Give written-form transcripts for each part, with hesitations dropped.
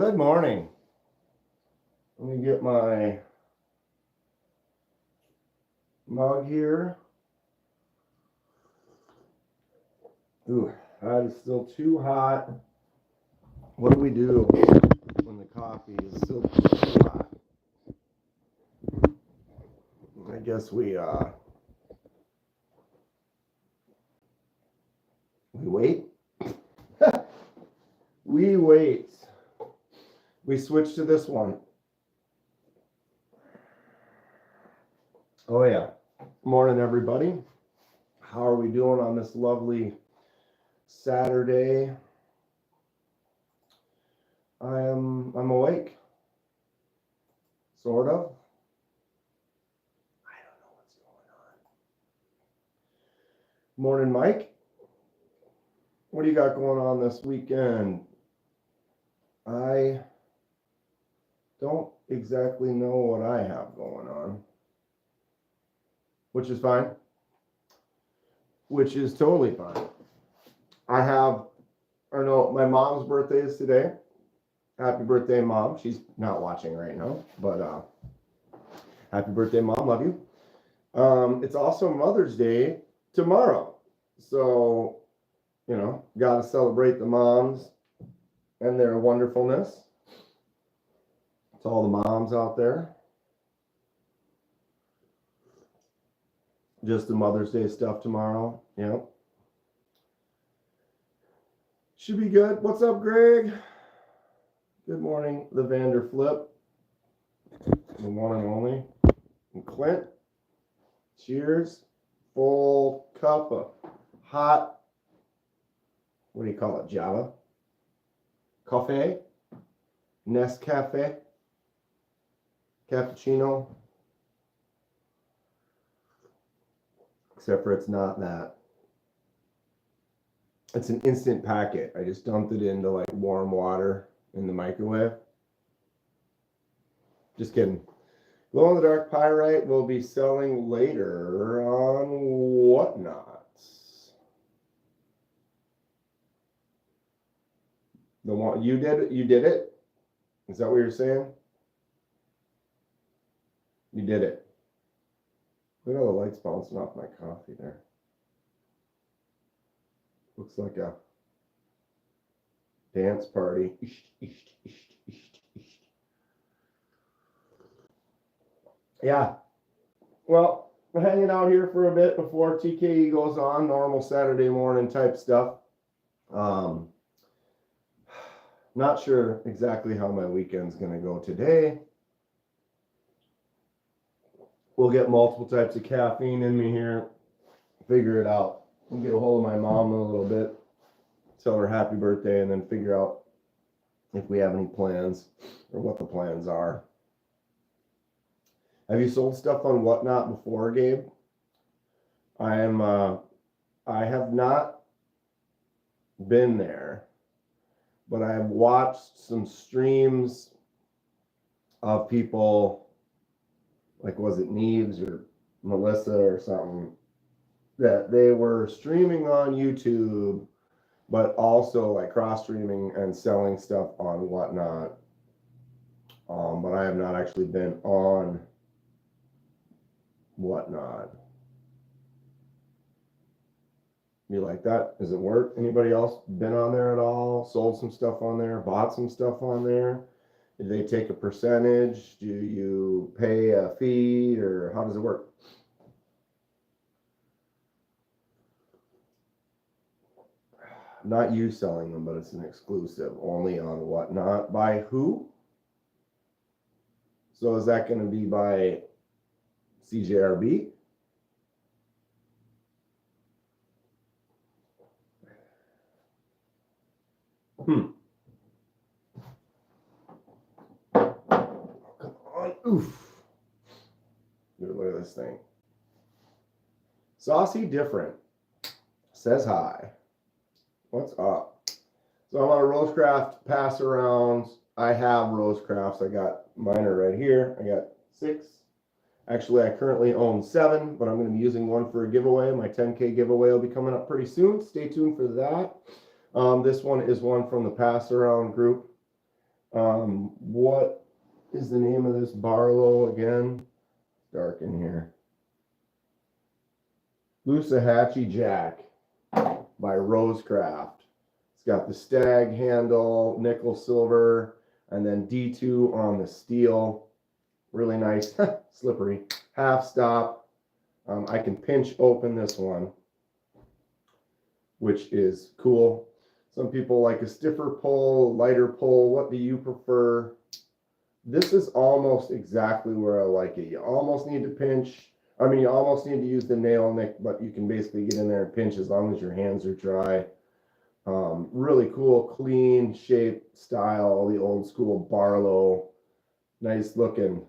Good morning. Let me get my mug here. Ooh, that is still too hot. What do we do when the coffee is still too hot? I guess we wait. We wait. We switch to this one. Oh yeah. Morning, everybody. How are we doing on this lovely Saturday? I'm awake. Sort of. I don't know what's going on. Morning, Mike. What do you got going on this weekend? I don't exactly know what I have going on, which is fine, which is totally fine. My mom's birthday is today. Happy birthday, Mom. She's not watching right now, but happy birthday, Mom. Love you. It's also Mother's Day tomorrow. So, got to celebrate the moms and their wonderfulness. To all the moms out there. Just the Mother's Day stuff tomorrow. Yep. Should be good. What's up, Greg? Good morning, the Vanderflip. The one and only. And Clint. Cheers. Full cup of hot, what do you call it, Java? Coffee? Nescafe? Cappuccino? Except for it's not that. It's an instant packet. I just dumped it into like warm water in the microwave. Just kidding. Glow in the dark pyrite will be selling later on Whatnot. The one you did it? Is that what you're saying? You did it. Look at all the lights bouncing off my coffee there. Looks like a dance party. Yeah. Well, we're hanging out here for a bit before TKE goes on. Normal Saturday morning type stuff. Not sure exactly how my weekend's going to go today. We'll get multiple types of caffeine in me here. Figure it out. We'll get a hold of my mom a little bit. Tell her happy birthday and then figure out if we have any plans or what the plans are. Have you sold stuff on Whatnot before, Gabe? I have not been there, but I have watched some streams of people, like was it Neves or Melissa or something, that they were streaming on YouTube, but also like cross streaming and selling stuff on Whatnot. But I have not actually been on Whatnot. You like that? Does it work? Anybody else been on there at all? Sold some stuff on there? Bought some stuff on there? Did they take a percentage? Do you pay a fee, or how does it work? Not you selling them, but it's an exclusive only on Whatnot. By who? So is that going to be by CJRB? Come on. Oof. Dude, look at this thing. Saucy Different says hi. What's up? So I'm on a Rosecraft pass around. I have Rosecrafts. I got mine are right here. I got 6. Actually, I currently own 7, but I'm going to be using one for a giveaway. My 10K giveaway will be coming up pretty soon. Stay tuned for that. This one is one from the pass around group. What is the name of this Barlow again? Dark in here. Loosahatchee Jack by Rosecraft. It's got the stag handle, nickel silver, and then D2 on the steel. Really nice, slippery. Half stop. I can pinch open this one, which is cool. Some people like a stiffer pull, lighter pull. What do you prefer? This is almost exactly where I like it. You almost need to pinch. I mean, you almost need to use the nail nick, but you can basically get in there and pinch as long as your hands are dry. Really cool, clean shape style, the old school Barlow. Nice looking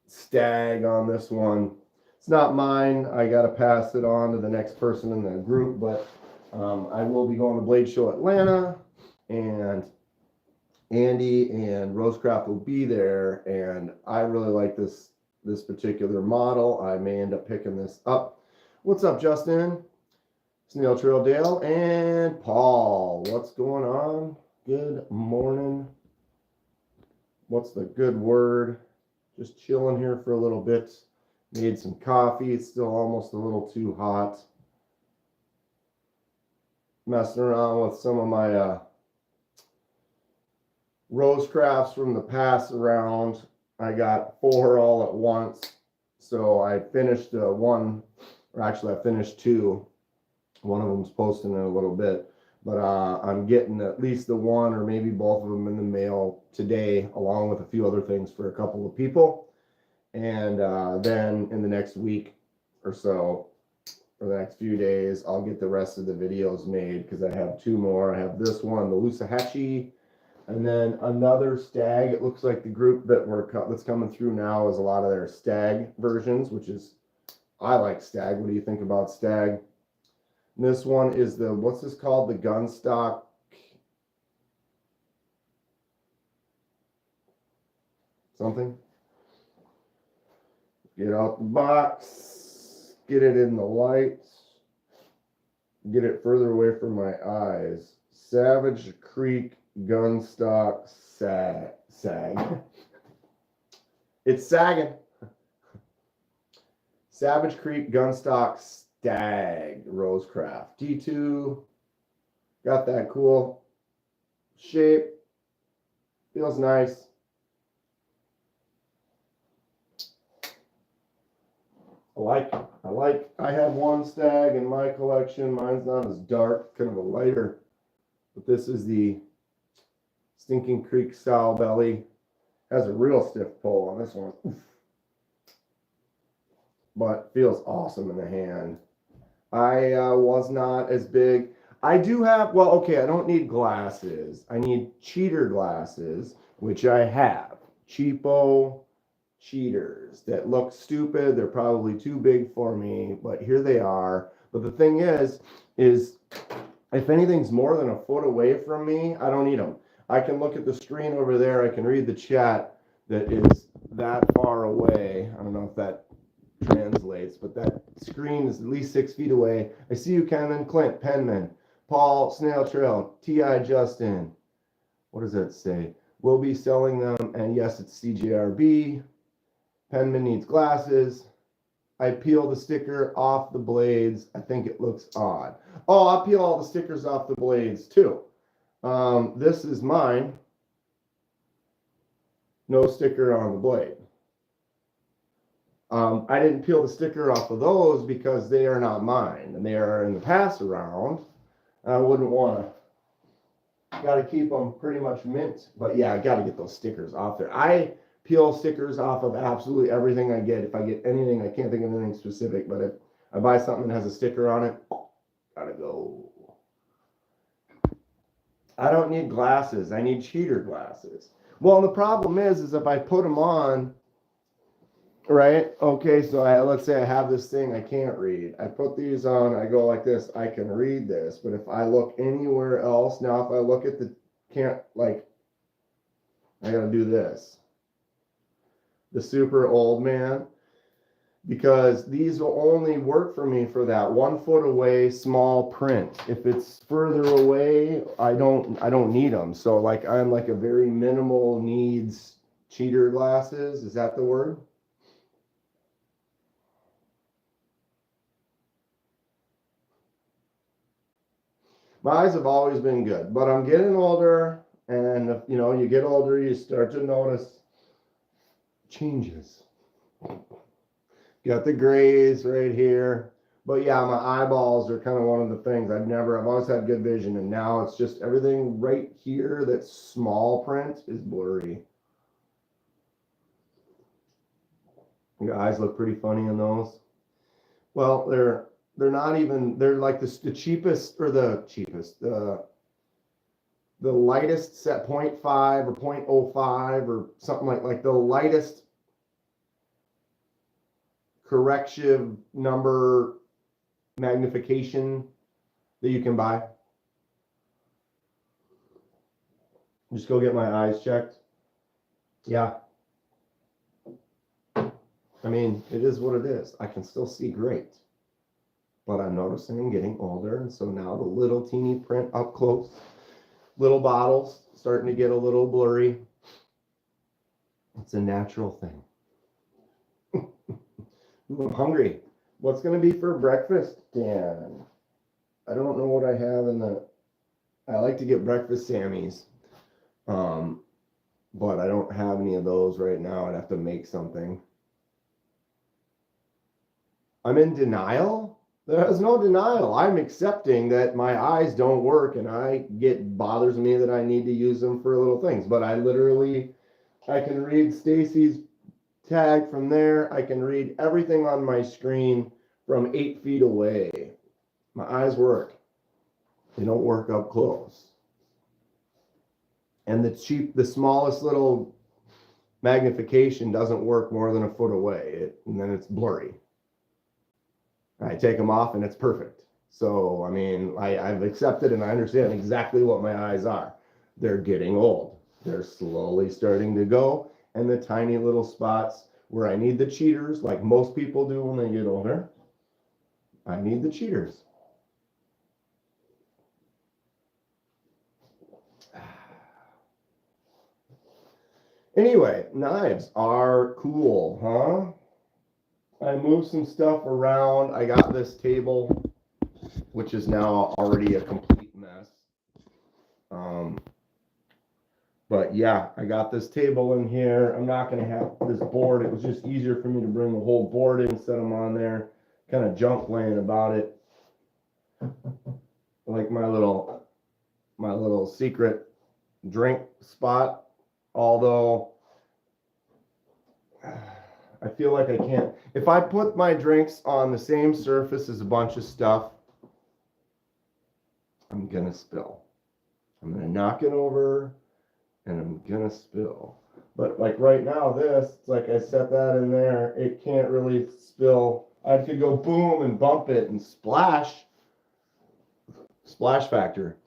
stag on this one. It's not mine. I got to pass it on to the next person in the group, but I will be going to Blade Show Atlanta, and Andy and Rosecraft will be there, and I really like this particular model. I may end up picking this up. What's up, Justin? Snail Trail Dale and Paul. What's going on? Good morning. What's the good word? Just chilling here for a little bit. Made some coffee. It's still almost a little too hot. Messing around with some of my Rosecrafts from the pass around. I got 4 all at once. So I finished one, or actually I finished 2. One of them's posting in a little bit, but I'm getting at least the one or maybe both of them in the mail today, along with a few other things for a couple of people. And then in the next week or so, or the next few days, I'll get the rest of the videos made, because I have 2 more. I have this one, the Loosahatchee, and then another stag. It looks like the group that's coming through now is a lot of their stag versions, which is, I like stag. What do you think about stag? And this one is the, what's this called? The gunstock something. Get out the box, get it in the light, get it further away from my eyes. Savage Creek gunstock sag. It's sagging. Savage Creek gunstock stag Rosecraft D2. Got that cool shape. Feels nice. I have one stag in my collection. Mine's not as dark, kind of a lighter, but this is the Stinking Creek style belly. Has a real stiff pull on this one. Oof. But feels awesome in the hand. I was not as big. I do have, well, okay, I don't need glasses. I need cheater glasses, which I have. Cheapo cheaters that look stupid. They're probably too big for me, but here they are. But the thing is if anything's more than a foot away from me, I don't need them. I can look at the screen over there. I can read the chat that is that far away. I don't know if that translates, but that screen is at least 6 feet away. I see you, Kenman, Clint, Penman, Paul, Snail Trail, T.I. Justin. What does that say? We'll be selling them, and yes, it's CJRB. Penman needs glasses. I peel the sticker off the blades. I think it looks odd. Oh, I'll peel all the stickers off the blades too. This is mine. No sticker on the blade. I didn't peel the sticker off of those because they are not mine, and they are in the pass around. I wouldn't want to. Got to keep them pretty much mint. But yeah, I got to get those stickers off there. I peel stickers off of absolutely everything I get. If I get anything, I can't think of anything specific, but if I buy something that has a sticker on it, gotta go. I don't need glasses. I need cheater glasses. Well, the problem is if I put them on, right? Okay, so let's say I have this thing I can't read. I put these on, I go like this, I can read this, but if I look anywhere else, now if I look at the, I gotta do this. The super old man. because these will only work for me for that 1 foot away small print. If it's further away, I don't need them. So like I'm like a very minimal needs cheater glasses. Is that the word? My eyes have always been good, but I'm getting older, and if, you know, you get older, you start to notice changes. Got the grays right here. But yeah, my eyeballs are kind of one of the things I've always had good vision, and now it's just everything right here that's small print is blurry. Your eyes look pretty funny in those. Well, they're not even, they're like the cheapest, or the cheapest, the lightest set 0.5 or 0.05 or something like the lightest correction number magnification that you can buy. Just go get my eyes checked. Yeah. I mean, it is what it is. I can still see great. But I'm noticing I'm getting older, and so now the little teeny print up close, little bottles starting to get a little blurry. It's a natural thing. Ooh, I'm hungry. What's going to be for breakfast, Dan? I don't know what I have in the... I like to get breakfast Sammys. But I don't have any of those right now. I'd have to make something. I'm in denial? There's no denial. I'm accepting that my eyes don't work, and bothers me that I need to use them for little things. But I can read Stacy's tag from there. I can read everything on my screen from 8 feet away. My eyes work. They don't work up close. And the smallest little magnification doesn't work more than a foot away. And then it's blurry. I take them off and it's perfect. So, I mean, I've accepted and I understand exactly what my eyes are. They're getting old. They're slowly starting to go. And the tiny little spots where I need the cheaters, like most people do when they get older, I need the cheaters. Anyway, knives are cool, huh? I moved some stuff around. I got this table, which is now already a complete mess. But yeah, I got this table in here. I'm not going to have this board. It was just easier for me to bring the whole board in, set them on there. Kind of junk laying about it. Like my little secret drink spot. Although I feel like I can't. If I put my drinks on the same surface as a bunch of stuff, I'm going to spill. I'm going to knock it over and I'm going to spill. But like right now, it's like I set that in there. It can't really spill. I could go boom and bump it and splash. Splash factor.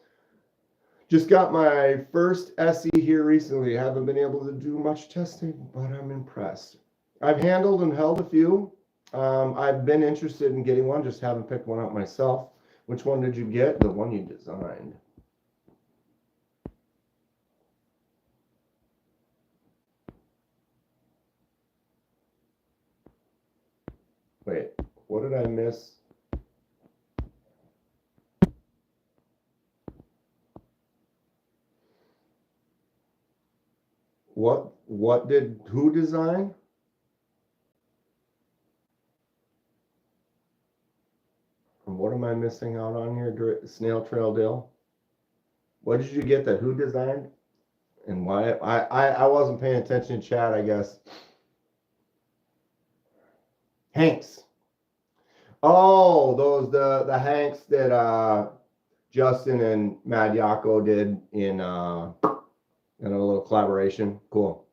Just got my first SE here recently. I haven't been able to do much testing, but I'm impressed. I've handled and held a few. I've been interested in getting one, just haven't picked one up myself. Which one did you get? The one you designed. Wait, what did I miss? Who design? And what am I missing out on here? Snail Trail Dill. What did you get that who designed? And why? I wasn't paying attention to chat, I guess. Hanks. Oh, the Hanks that Justin and Mad Yako did in a little collaboration. Cool.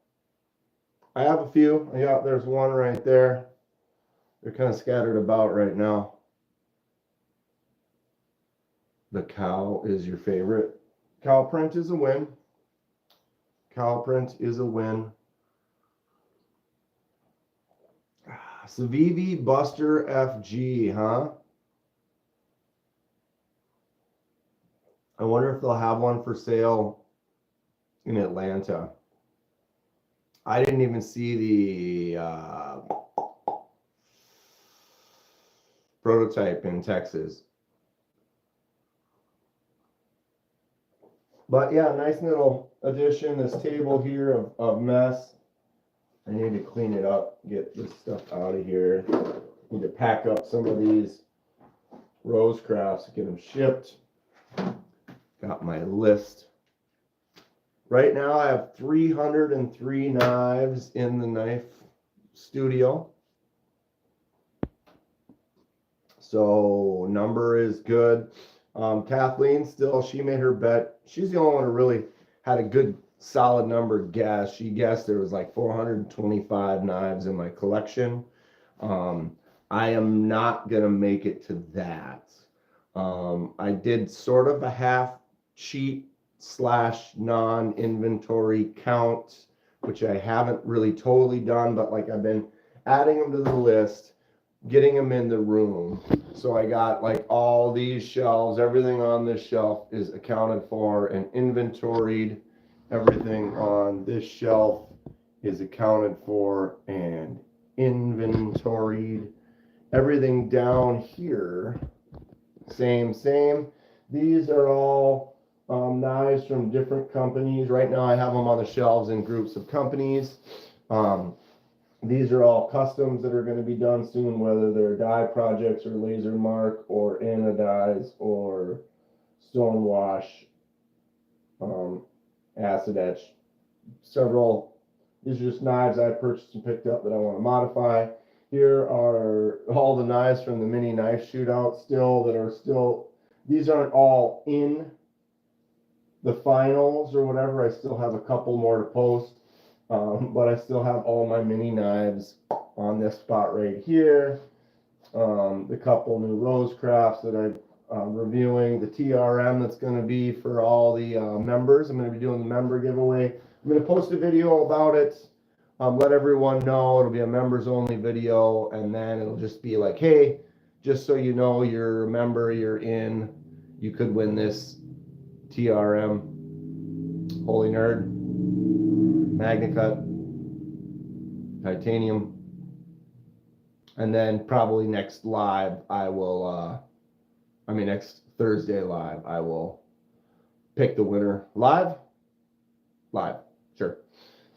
I have a few. There's one right there. They're kind of scattered about right now. The cow is your favorite. Cow print is a win. Cow print is a win. Civivi Buster FG, huh? I wonder if they'll have one for sale in Atlanta. I didn't even see the prototype in Texas. But yeah, nice little addition. This table here of mess. I need to clean it up, get this stuff out of here. Need to pack up some of these Rosecrafts, get them shipped. Got my list. Right now I have 303 knives in the knife studio. So number is good. Kathleen still, she made her bet. She's the only one who really had a good solid number guess. She guessed there was like 425 knives in my collection. I am not going to make it to that. I did sort of a half cheat / non-inventory count, which I haven't really totally done, but like I've been adding them to the list, getting them in the room. So I got like all these shelves, everything on this shelf is accounted for and inventoried. Everything on this shelf is accounted for and inventoried. Everything down here, same. These are all knives from different companies. Right now I have them on the shelves in groups of companies. These are all customs that are going to be done soon, whether they're die projects or laser mark or anodize or stone wash, acid etch. Several. These are just knives I purchased and picked up that I want to modify. Here are all the knives from the mini knife shootout still that are still, these aren't all in the finals or whatever. I still have a couple more to post. But I still have all my mini knives on this spot right here. The couple new Rosecrafts that I'm reviewing. The TRM that's going to be for all the members. I'm going to be doing the member giveaway. I'm going to post a video about it. Let everyone know. It'll be a members only video. And then it'll just be like, hey, just so you know, you're a member, you're in. You could win this TRM Holy Nerd MagnaCut titanium. And then probably next live I will next Thursday live I will pick the winner. Live, sure.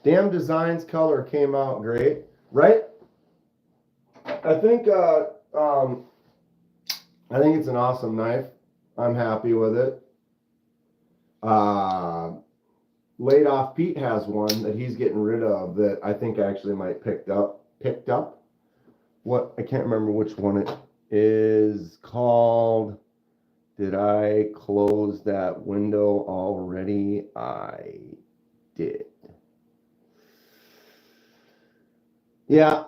Damn Designs color came out great, right? I think it's an awesome knife. I'm happy with it. Laid Off Pete has one that he's getting rid of that I think actually might picked up. What, I can't remember which one it is called. Did I close that window already? I did. Yeah,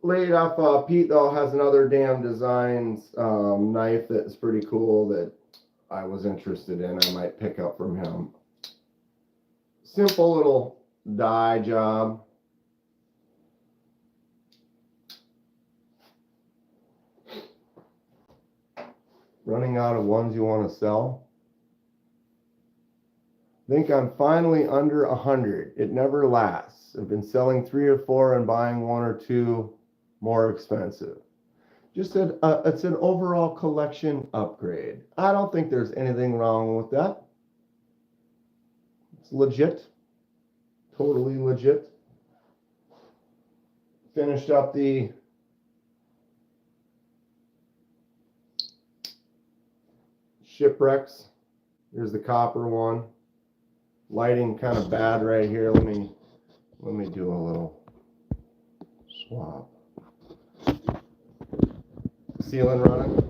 Laid Off Pete though has another Damn Designs knife that's pretty cool that I was interested in. I might pick up from him. Simple little die job. Running out of ones you want to sell. I think I'm finally under 100. It never lasts. I've been selling 3 or 4 and buying 1 or 2 more expensive. Just it's an overall collection upgrade. I don't think there's anything wrong with that. It's legit. Totally legit. Finished up the Shipwrecks. Here's the copper one. Lighting kind of bad right here. Let me do a little swap. Ceiling running.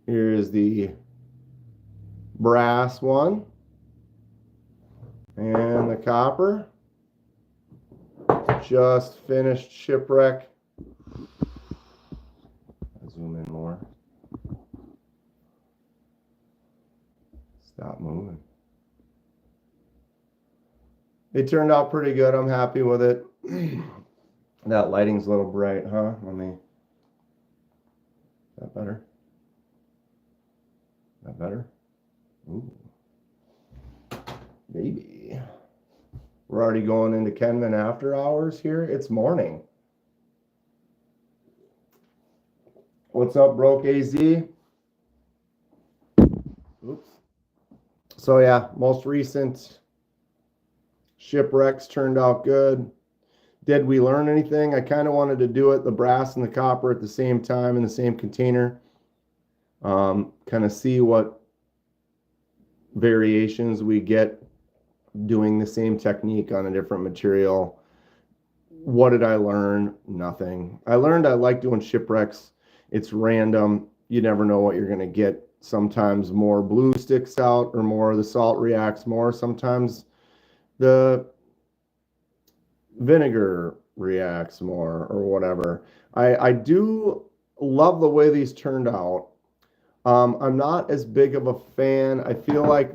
Here's the brass one and the copper. Just finished Shipwreck. I'll zoom in more. Stop moving. It turned out pretty good. I'm happy with it. That lighting's a little bright, huh? Let me. Is that better? Is that better? Ooh. Baby. We're already going into Kenman after hours here. It's morning. What's up, Broke AZ? Oops. So yeah, most recent shipwrecks turned out good. Did we learn anything? I kind of wanted to do it, the brass and the copper at the same time in the same container. Kind of see what variations we get doing the same technique on a different material. What did I learn? Nothing. I learned I like doing shipwrecks. It's random. You never know what you're going to get. Sometimes more blue sticks out or more of the salt reacts more. Sometimes the vinegar reacts more or whatever. I do love the way these turned out. I'm not as big of a fan. I feel like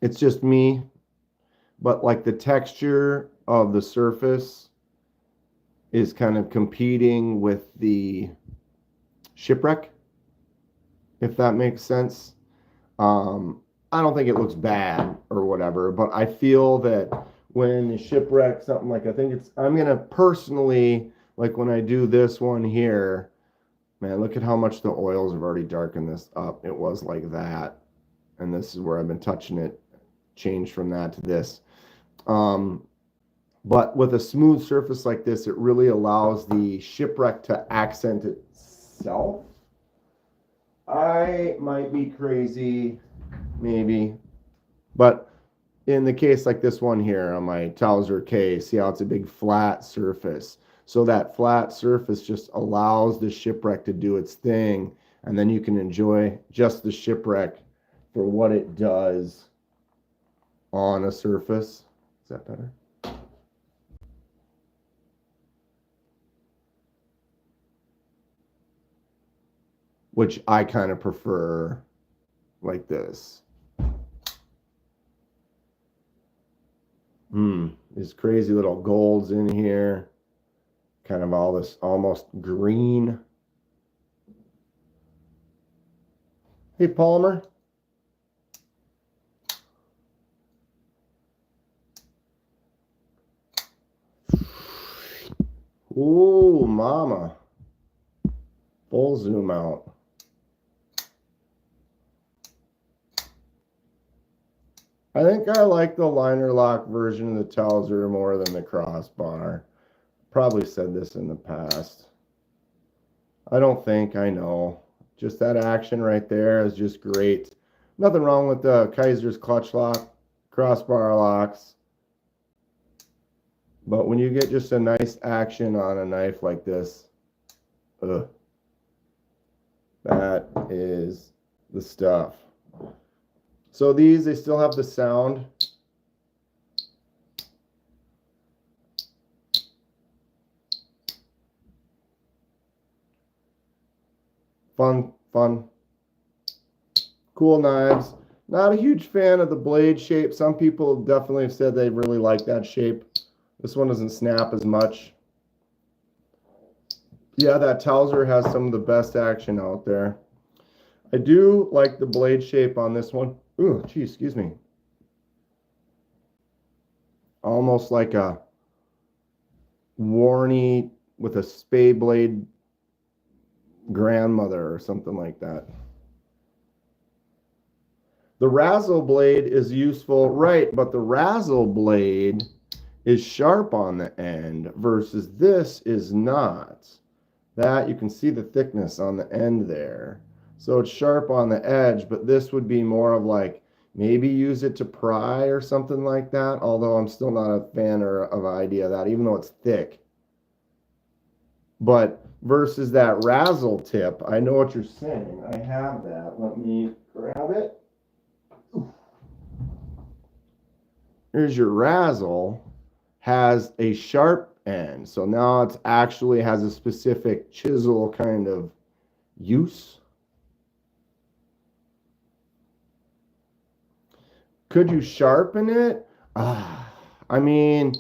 it's just me, but like the texture of the surface is kind of competing with the shipwreck, if that makes sense. I don't think it looks bad or whatever, but I feel that when the shipwreck, something like, I'm going to personally, like when I do this one here, man, look at how much the oils have already darkened this up. It was like that. And this is where I've been touching it, changed from that to this. But with a smooth surface like this, it really allows the shipwreck to accent itself. I might be crazy, maybe. But in the case like this one here on my Towser K, see how it's a big flat surface. So that flat surface just allows the shipwreck to do its thing. And then you can enjoy just the shipwreck for what it does on a surface. Is that better? Which I kind of prefer like this. These crazy little golds in here. Kind of all this almost green. Hey, Palmer. Ooh, mama. Full zoom out. I think I like the liner lock version of the Towser more than the crossbar. Probably said this in the past. I don't think, I know. Just that action right there is just great. Nothing wrong with the Kaiser's clutch lock, crossbar locks. But when you get just a nice action on a knife like this, that is the stuff. So these, they still have the sound. Fun. Cool knives. Not a huge fan of the blade shape. Some people definitely have said they really like that shape. This one doesn't snap as much. Yeah, that Towser has some of the best action out there. I do like the blade shape on this one. Ooh, geez, excuse me. Almost like a Warney with a spade blade grandmother or something like that. The Razzle blade is useful, right, but the Razzle blade is sharp on the end versus this is not. That, you can see the thickness on the end there. So it's sharp on the edge, but this would be more of like, maybe use it to pry or something like that, although I'm still not a fan of the idea of that, even though it's thick. But versus that Razzle tip, I know what you're saying. I have that. Let me grab it. Here's your Razzle. Has a sharp end. So now it actually has a specific chisel kind of use. Could you sharpen it? I mean,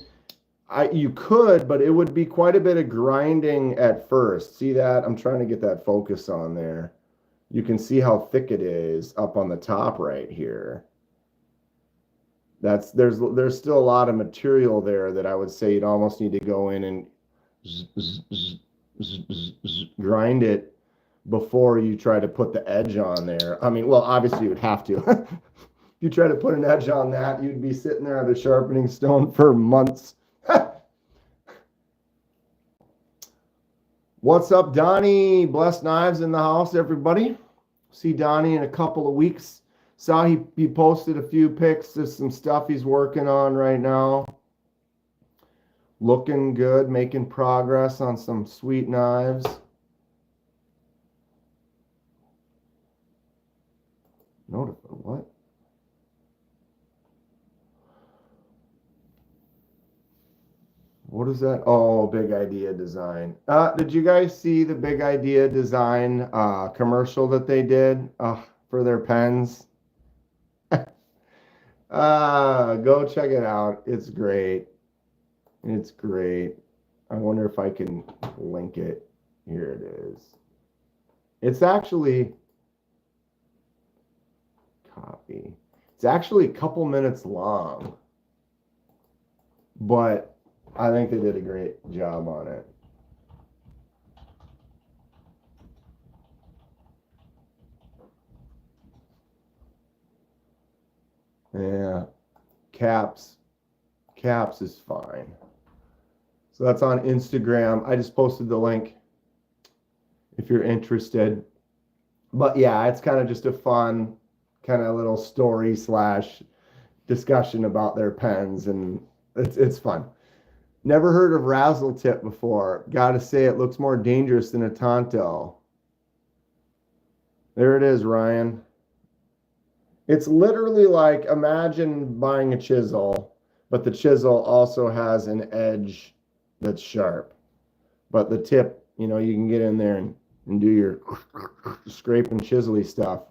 you could, but it would be quite a bit of grinding at first. See that? I'm trying to get that focus on there. You can see how thick it is up on the top right here. There's still a lot of material there that I would say you'd almost need to go in and grind it before you try to put the edge on there. I mean, well, obviously you would have to. If you try to put an edge on that, you'd be sitting there at a sharpening stone for months. What's up, Donnie? Blessed Knives in the house, everybody. See Donnie in a couple of weeks. Saw he posted a few pics of some stuff he's working on right now. Looking good, making progress on some sweet knives. Notify what? What is that? Oh, Big Idea Design. Did you guys see the Big Idea Design commercial that they did for their pens? Go check it out. It's great. It's great. I wonder if I can link it. Here it is. It's actually copy. It's actually a couple minutes long, but I think they did a great job on it. Yeah, caps is fine. So that's on Instagram. I just posted the link if you're interested. But yeah, it's kind of just a fun kind of little story / discussion about their pens, and it's fun. Never heard of Razzle Tip before. Gotta say, it looks more dangerous than a Tonto. There it is, Ryan. It's literally like, imagine buying a chisel, but the chisel also has an edge that's sharp. But the tip, you can get in there and do your scrape and chisely stuff.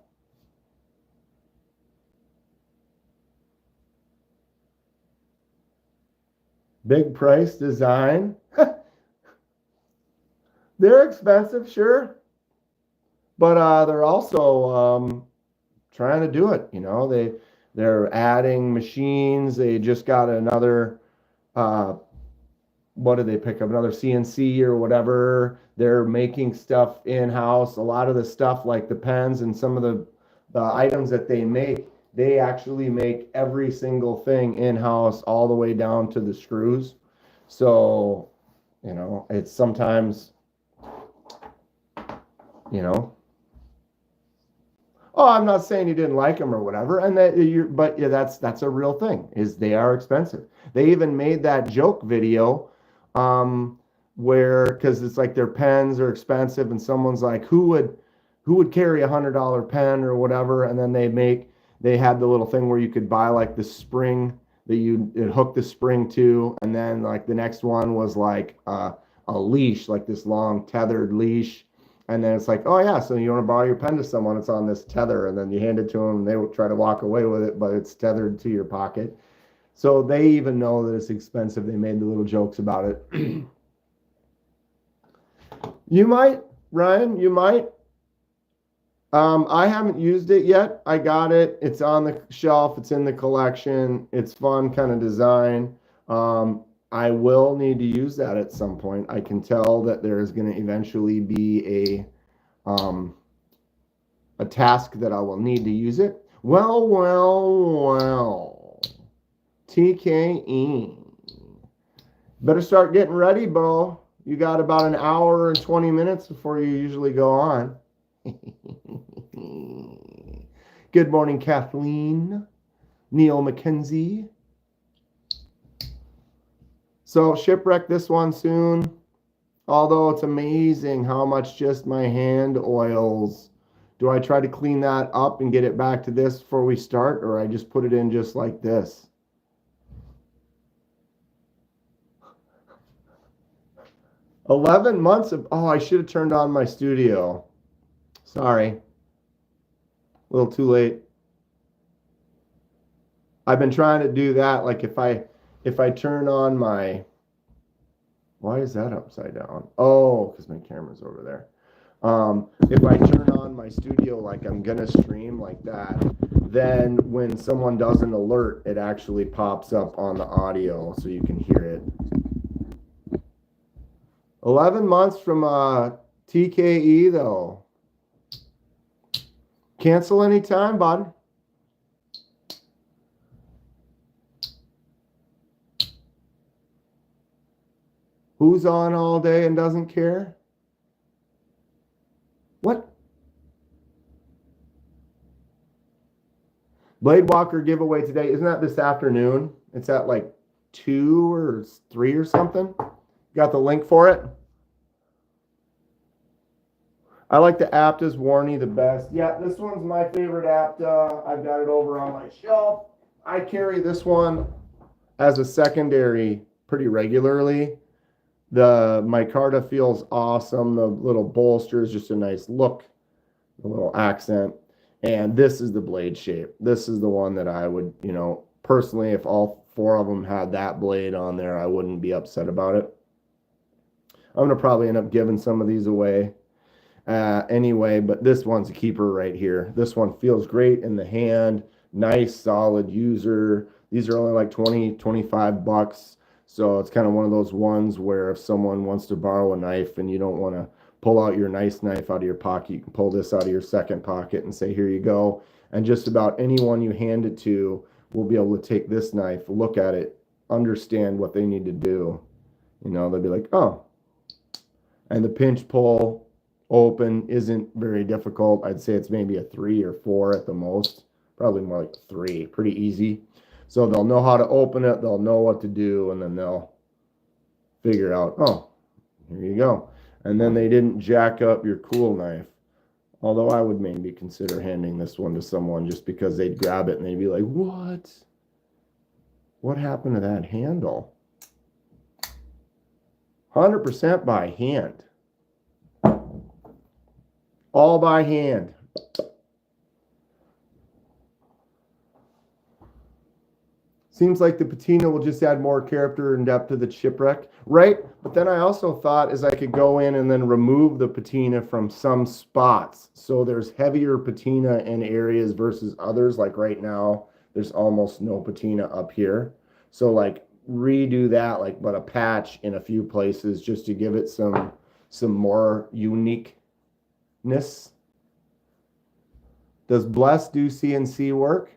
Big price design. They're expensive, sure. But they're also trying to do it. They're adding machines. They just got another what did they pick up? Another CNC or whatever. They're making stuff in-house. A lot of the stuff like the pens and some of the items that they make, they actually make every single thing in-house all the way down to the screws. So, it's sometimes, oh, I'm not saying you didn't like them or whatever, and but yeah, that's a real thing. Is they are expensive. They even made that joke video, where because it's like their pens are expensive, and someone's like, who would carry $100 pen or whatever, and then they had the little thing where you could buy like the spring that it hook the spring to, and then like the next one was like a leash, like this long tethered leash. And then it's like, oh yeah, so you want to borrow your pen to someone, it's on this tether, and then you hand it to them, and they will try to walk away with it, but it's tethered to your pocket. So they even know that it's expensive. They made the little jokes about it. You might, Ryan, you might. I haven't used it yet. I got it. It's on the shelf. It's in the collection. It's fun kind of design. I will need to use that at some point. I can tell that there is going to eventually be a task that I will need to use it. Well. TKE. Better start getting ready, Bo. You got about an hour and 20 minutes before you usually go on. Good morning, Kathleen. Neil McKenzie. So Shipwreck this one soon. Although it's amazing how much just my hand oils. Do I try to clean that up and get it back to this before we start, or I just put it in just like this? 11 months of, oh, I should have turned on my studio. Sorry. A little too late. I've been trying to do that. Like if I turn on my, why is that upside down? Oh, because my camera's over there. If I turn on my studio like I'm gonna stream like that, then when someone does an alert, it actually pops up on the audio so you can hear it. 11 months from TKE though. Cancel anytime, bud. Who's on all day and doesn't care? What? Blade Walker giveaway today. Isn't that this afternoon? It's at like 2 or 3 or something. Got the link for it? I like the Apta's Warney the best. Yeah, this one's my favorite Apta. I've got it over on my shelf. I carry this one as a secondary pretty regularly. The micarta feels awesome. The little bolster is just a nice look, a little accent. And this is the blade shape. This is the one that I would, personally, if all 4 of them had that blade on there, I wouldn't be upset about it. I'm going to probably end up giving some of these away anyway, but this one's a keeper right here. This one feels great in the hand. Nice, solid user. These are only like 20, 25 bucks. So it's kind of one of those ones where if someone wants to borrow a knife and you don't want to pull out your nice knife out of your pocket, you can pull this out of your second pocket and say, here you go. And just about anyone you hand it to will be able to take this knife, look at it, understand what they need to do. They'll be like, oh. And the pinch pull open isn't very difficult. I'd say it's maybe a 3 or 4 at the most. Probably more like 3. Pretty easy. So they'll know how to open it, they'll know what to do, and then they'll figure out, oh, here you go. And then they didn't jack up your cool knife. Although I would maybe consider handing this one to someone just because they'd grab it and they'd be like, what? What happened to that handle? 100% by hand. All by hand. Seems like the patina will just add more character and depth to the Shipwreck, right? But then I also thought is I could go in and then remove the patina from some spots. So there's heavier patina in areas versus others. Like right now, there's almost no patina up here. So like redo that, like but a patch in a few places just to give it some more uniqueness. Does Bless do CNC work?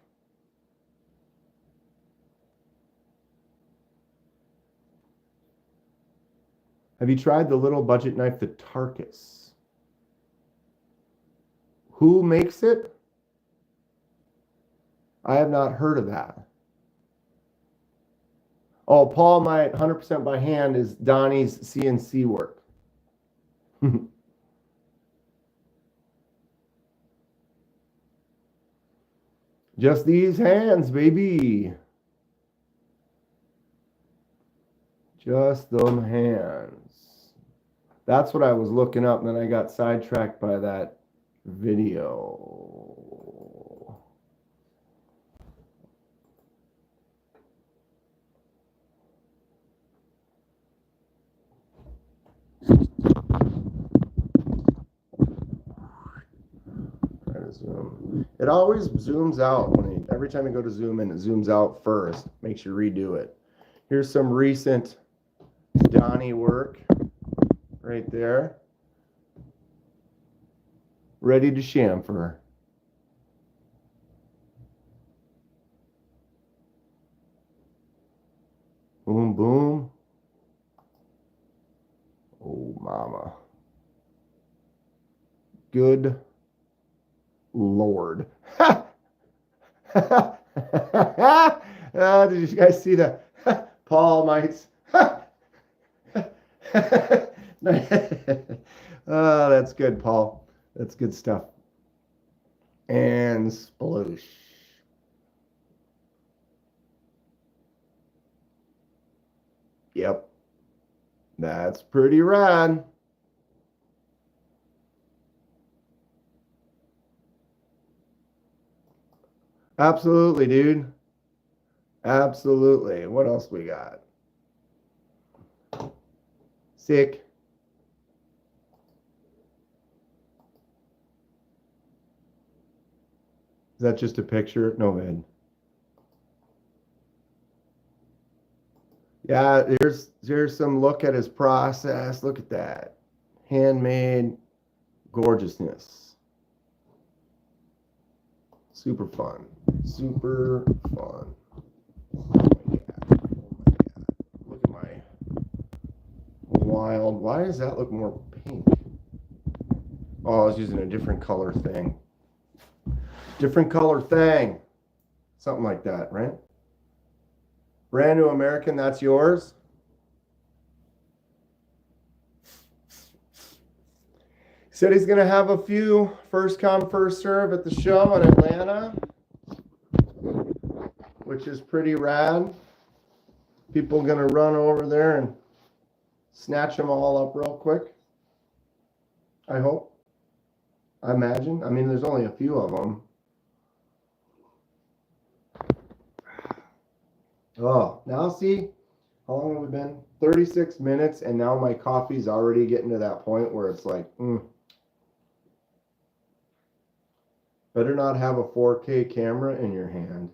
Have you tried the little budget knife, the Tarkus? Who makes it? I have not heard of that. Oh, Paul, my 100% by hand is Donnie's CNC work. Just these hands, baby. Just them hands. That's what I was looking up, and then I got sidetracked by that video. Try to zoom. It always zooms out every time I go to zoom in, it zooms out first. Makes you redo it. Here's some recent Donnie work right there. Ready to chamfer. Boom, boom. Oh, mama. Good Lord. Did you guys see that? Paul mites. Oh, that's good, Paul. That's good stuff. And sploosh. Yep. That's pretty rad. Absolutely, dude. Absolutely. What else we got? Sick. Is that just a picture? No, man. Yeah, here's some look at his process. Look at that. Handmade gorgeousness. Super fun. Super fun. Oh my God. Oh my God. Look at my wild. Why does that look more pink? Oh, I was using a different color thing. Different color thing. Something like that, right? Brand new American, that's yours? Said he's going to have a few first come, first serve at the show in Atlanta, which is pretty rad. People going to run over there and snatch them all up real quick. I hope. I imagine. I mean, there's only a few of them. Oh, now see, how long have we been? 36 minutes, and now my coffee's already getting to that point where it's like, better not have a 4K camera in your hand.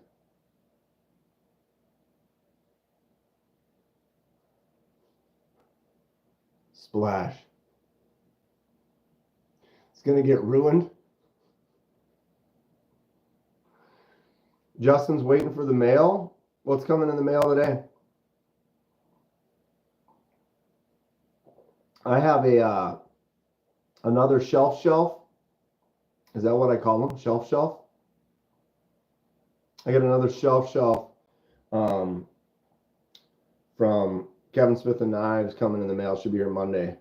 Splash. It's going to get ruined. Justin's waiting for the mail. What's coming in the mail today? I have a another shelf. Is that what I call them? Shelf? I got another shelf from Kevin Smith and Knives coming in the mail. Should be here Monday.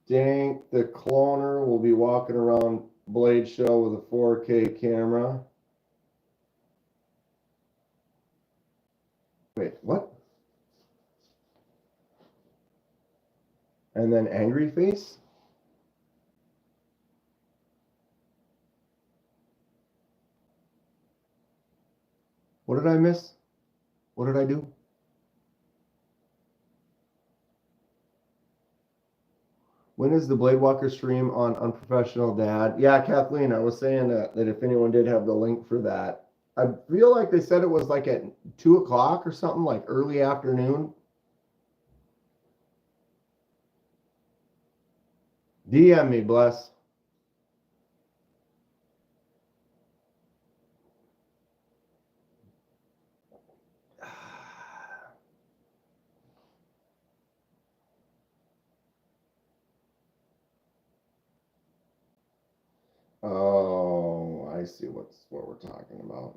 Dank the cloner will be walking around Blade Show with a 4K camera. Wait, what? And then Angry Face? What did I miss? What did I do? When is the Blade Walker stream on Unprofessional Dad? Yeah, Kathleen, I was saying that if anyone did have the link for that. I feel like they said it was like at 2 o'clock or something, like early afternoon. DM me, bless. Oh, I see what we're talking about.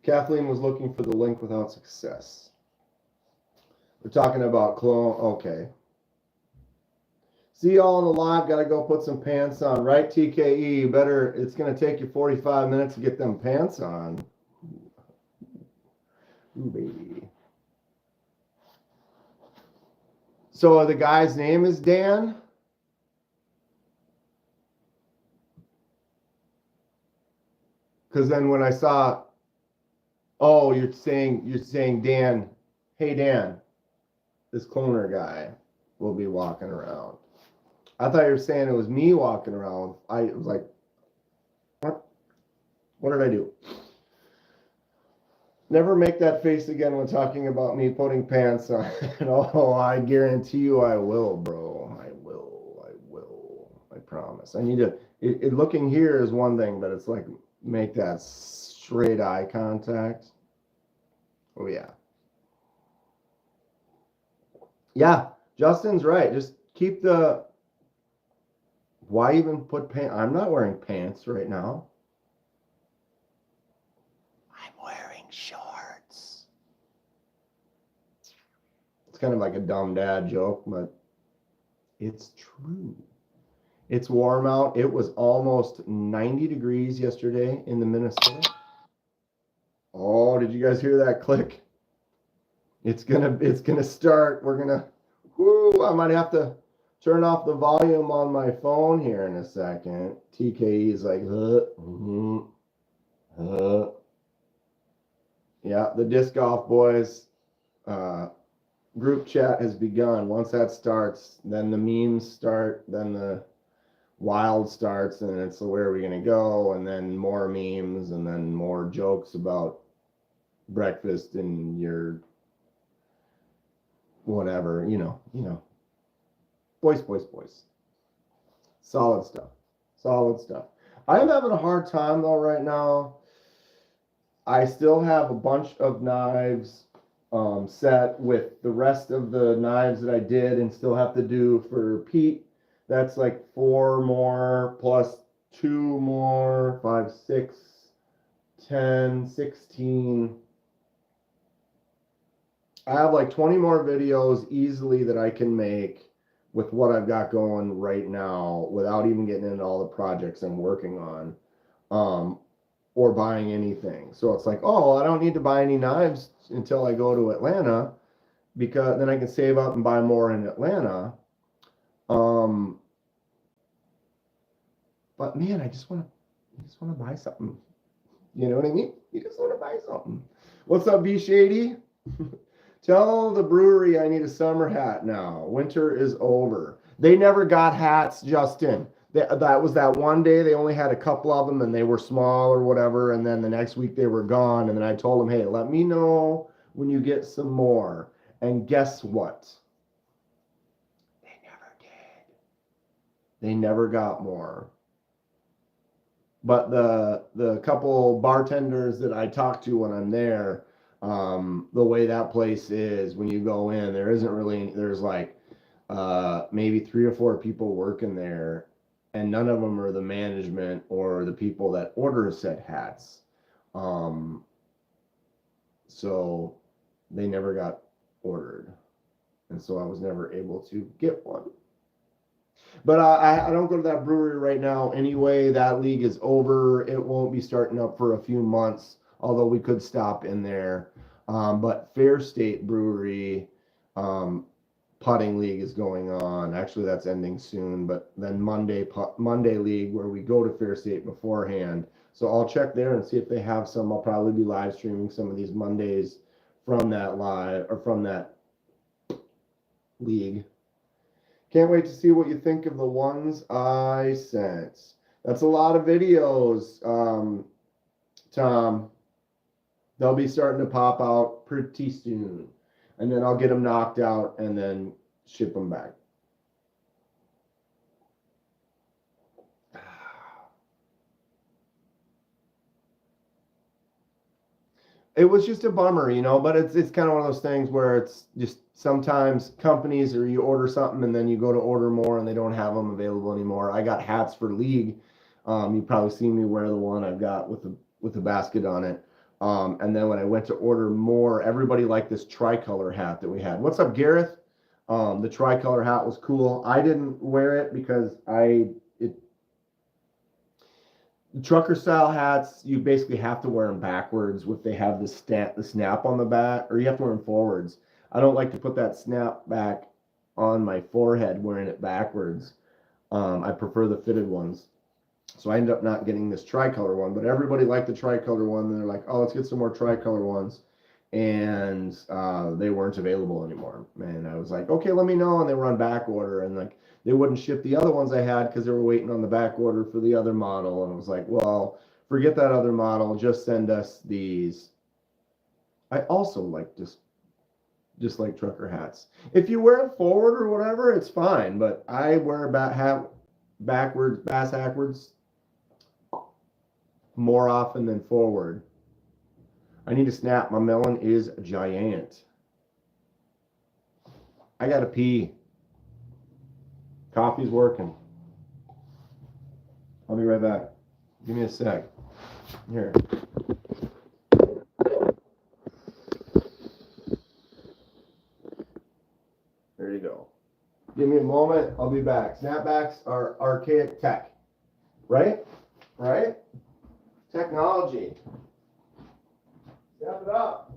Kathleen was looking for the link without success. We're talking about clone. Okay. See y'all in the live. Got to go put some pants on. Right, TKE? You better. It's going to take you 45 minutes to get them pants on. Ooh, baby. So the guy's name is Dan? Because then when I saw, oh, you're saying Dan, hey Dan, this cloner guy will be walking around. I thought you were saying it was me walking around. I was like, what? What did I do? Never make that face again when talking about me putting pants on. Oh, I guarantee you I will, bro. I will. I promise. I need to, looking here is one thing, but it's like, make that straight eye contact. Oh, yeah. Yeah, Justin's right. Just keep the, why even put pants? I'm not wearing pants right now. I'm wearing shorts. It's kind of like a dumb dad joke, but it's true. It's warm out. It was almost 90 degrees yesterday in the Minnesota. Oh, did you guys hear that click? It's gonna start. We're gonna, whoo, I might have to turn off the volume on my phone here in a second. TKE's like, Yeah, the disc golf boys group chat has begun. Once that starts, then the memes start, then the wild starts, and it's where are we going to go, and then more memes, and then more jokes about breakfast and your whatever, boys. Solid stuff. I'm having a hard time though right now. I still have a bunch of knives set with the rest of the knives that I did and still have to do for Pete. That's like 4 more plus 2 more, 5, 6, 10, 16. I have like 20 more videos easily that I can make with what I've got going right now without even getting into all the projects I'm working on, or buying anything. So it's like, oh, I don't need to buy any knives until I go to Atlanta, because then I can save up and buy more in Atlanta. But man, I just want to buy something. You know what I mean? You just want to buy something. What's up, B Shady? Tell the brewery I need a summer hat now. Winter is over. They never got hats, Justin. That was that one day. They only had a couple of them, and they were small or whatever. And then the next week they were gone. And then I told them, hey, let me know when you get some more. And guess what? They never did. They never got more. But the couple bartenders that I talk to when I'm there, the way that place is, when you go in, there isn't really, there's like maybe 3 or 4 people working there, and none of them are the management or the people that order said hats. So they never got ordered, and so I was never able to get one. But I don't go to that brewery right now anyway. That league is over. It won't be starting up for a few months, although we could stop in there. But Fair State Brewery putting league is going on. Actually, that's ending soon. But then Monday league, where we go to Fair State beforehand. So I'll check there and see if they have some. I'll probably be live streaming some of these Mondays from that league. Can't wait to see what you think of the ones I sent. That's a lot of videos, Tom. They'll be starting to pop out pretty soon. And then I'll get them knocked out and then ship them back. It was just a bummer, but it's kind of one of those things where it's just sometimes companies, or you order something and then you go to order more and they don't have them available anymore. I got hats for league. You've probably seen me wear the one I've got with the basket on it. And then when I went to order more, everybody liked this tricolor hat that we had. What's up, Gareth? The tricolor hat was cool. I didn't wear it because the trucker style hats, you basically have to wear them backwards if they have the snap on the back, or you have to wear them forwards. I don't like to put that snap back on my forehead wearing it backwards. I prefer the fitted ones. So I ended up not getting this tricolor one, but everybody liked the tricolor one. And they're like, oh, let's get some more tricolor ones. And they weren't available anymore. And I was like, okay, let me know. And they were on back order. And like, they wouldn't ship the other ones I had because they were waiting on the back order for the other model. And I was like, well, forget that other model. Just send us these. I also like just like trucker hats. If you wear them forward or whatever, it's fine. But I wear a hat backwards, backwards more often than forward. I need a snap. My melon is giant. I gotta pee. Coffee's working. I'll be right back. Give me a sec. Here. There you go. Give me a moment. I'll be back. Snapbacks are archaic tech. Right? Right? Technology. Step it up.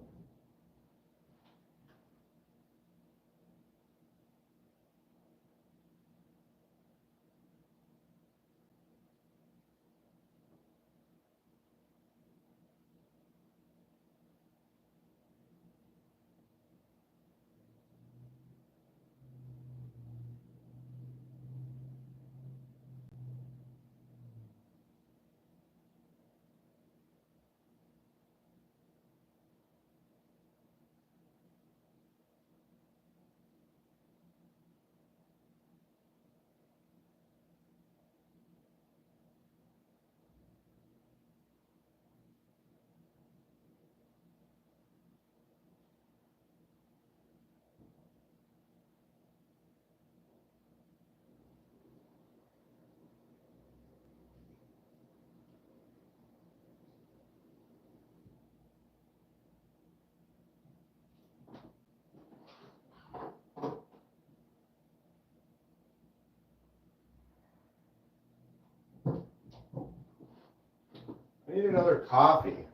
I need another coffee.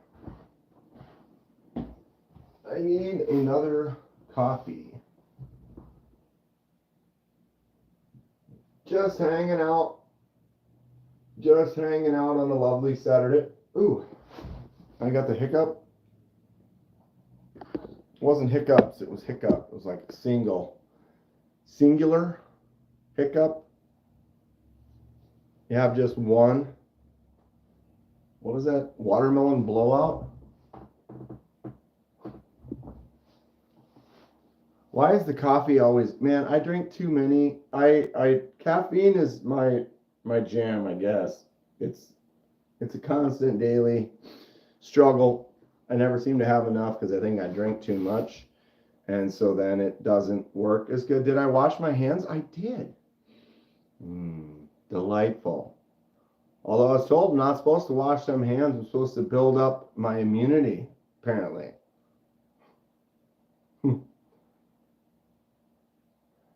I need another coffee. Just hanging out. Just hanging out on a lovely Saturday. Ooh, I got the hiccup. It wasn't hiccups, it was hiccup. It was like a singular hiccup. You have just one. What is that? Watermelon blowout? Why is the coffee always, man, I drink too many. Caffeine is my jam, I guess. It's a constant daily struggle. I never seem to have enough because I think I drink too much. And so then it doesn't work as good. Did I wash my hands? I did. Delightful. Although I was told I'm not supposed to wash them hands. I'm supposed to build up my immunity, apparently.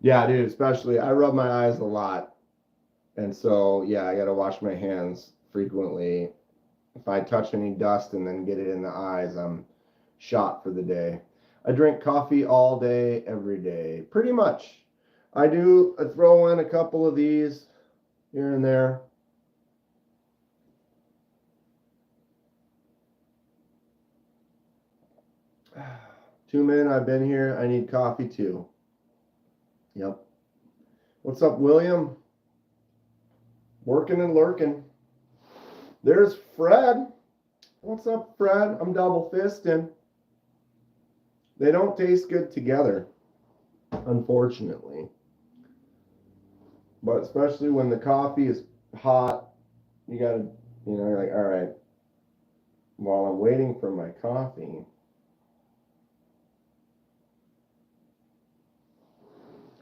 Yeah, dude, especially I rub my eyes a lot. And so, yeah, I got to wash my hands frequently. If I touch any dust and then get it in the eyes, I'm shot for the day. I drink coffee all day, every day, pretty much. I throw in a couple of these here and there. Two men, I've been here. I need coffee too. Yep. What's up, William? Working and lurking. There's Fred. What's up, Fred? I'm double fisting. They don't taste good together, unfortunately. But especially when the coffee is hot, you gotta, you're like, all right, while I'm waiting for my coffee,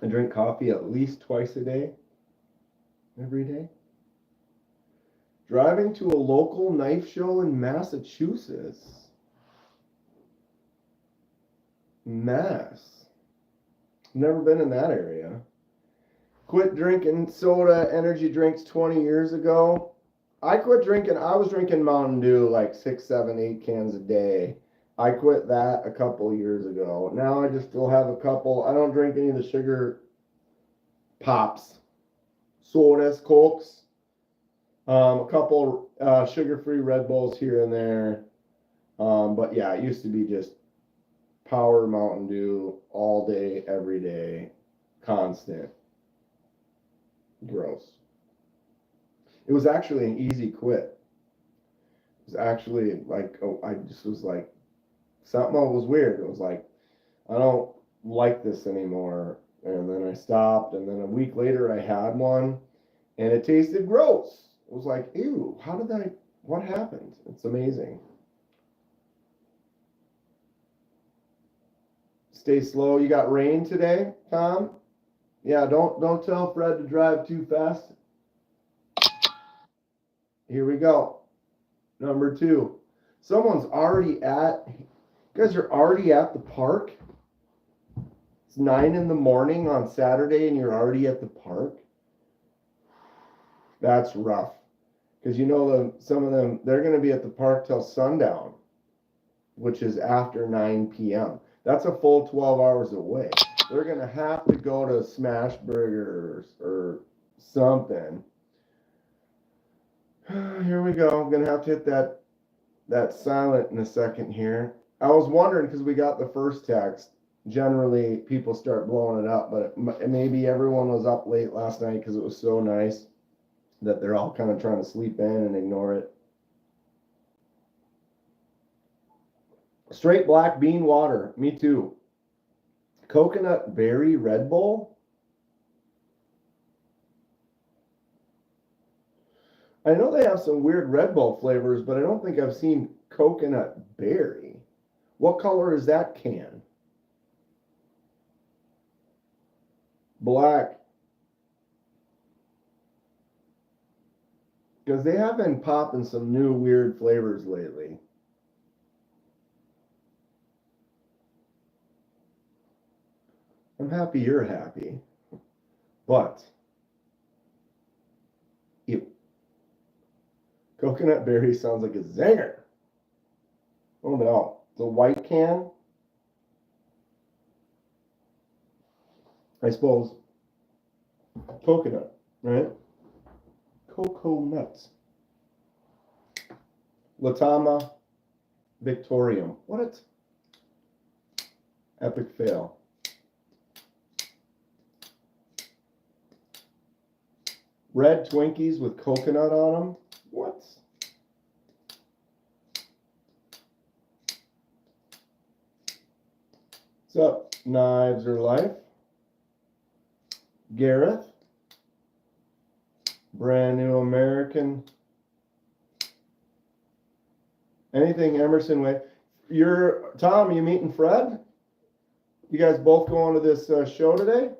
I drink coffee at least twice a day, every day. Driving to a local knife show in Massachusetts. Mass. Never been in that area. Quit drinking soda, energy drinks 20 years ago. I quit drinking, I was drinking Mountain Dew like 6, 7, 8 cans a day. I quit that a couple years ago. Now I just still have a couple. I don't drink any of the sugar pops, sodas, Cokes. A couple sugar-free Red Bulls here and there. But yeah, it used to be just power Mountain Dew all day, every day, constant. Gross. It was actually an easy quit. It was actually like, I just was like, something was weird. It was like, I don't like this anymore. And then I stopped, and then a week later I had one, and it tasted gross. It was like, ew, what happened? It's amazing. Stay slow. You got rain today, Tom? Yeah, don't tell Fred to drive too fast. Here we go. Number 2. Someone's already you guys are already at the park? It's 9 in the morning on Saturday and you're already at the park? That's rough. Because some of them, they're going to be at the park till sundown, which is after 9 p.m. That's a full 12 hours away. They're going to have to go to Smash Burgers or something. Here we go. I'm going to have to hit that silent in a second here. I was wondering because we got the first text. Generally, people start blowing it up, but maybe everyone was up late last night because it was so nice that they're all kind of trying to sleep in and ignore it. Straight black bean water. Me too. Coconut berry Red Bull. I know they have some weird Red Bull flavors, but I don't think I've seen coconut berry. What color is that can? Black. Because they have been popping some new weird flavors lately. I'm happy you're happy. But, ew. Coconut berry sounds like a zinger. Oh no, the white can. I suppose coconut, right? Cocoa nuts. Latama Victorium. What? Epic fail. Red Twinkies with coconut on them. What? What's up? Knives are life. Gareth. Brand new American. Anything Emerson way. You're Tom, you meeting Fred? You guys both going to this show today?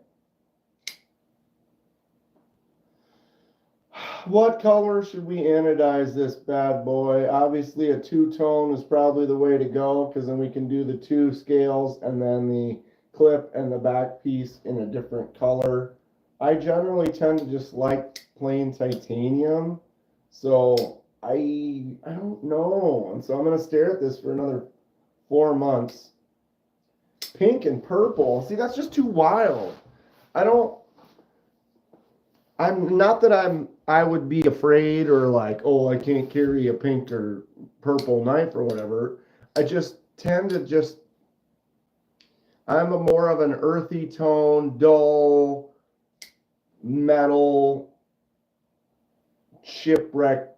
What color should we anodize this bad boy? Obviously a two-tone is probably the way to go, because then we can do the two scales and then the clip and the back piece in a different color. I generally tend to just like plain titanium, so I don't know. And so I'm going to stare at this for another 4 months. Pink and purple. See, that's just too wild. I would be afraid or like, oh, I can't carry a pink or purple knife or whatever. I just tend to I'm a more of an earthy tone, dull, metal, shipwreck,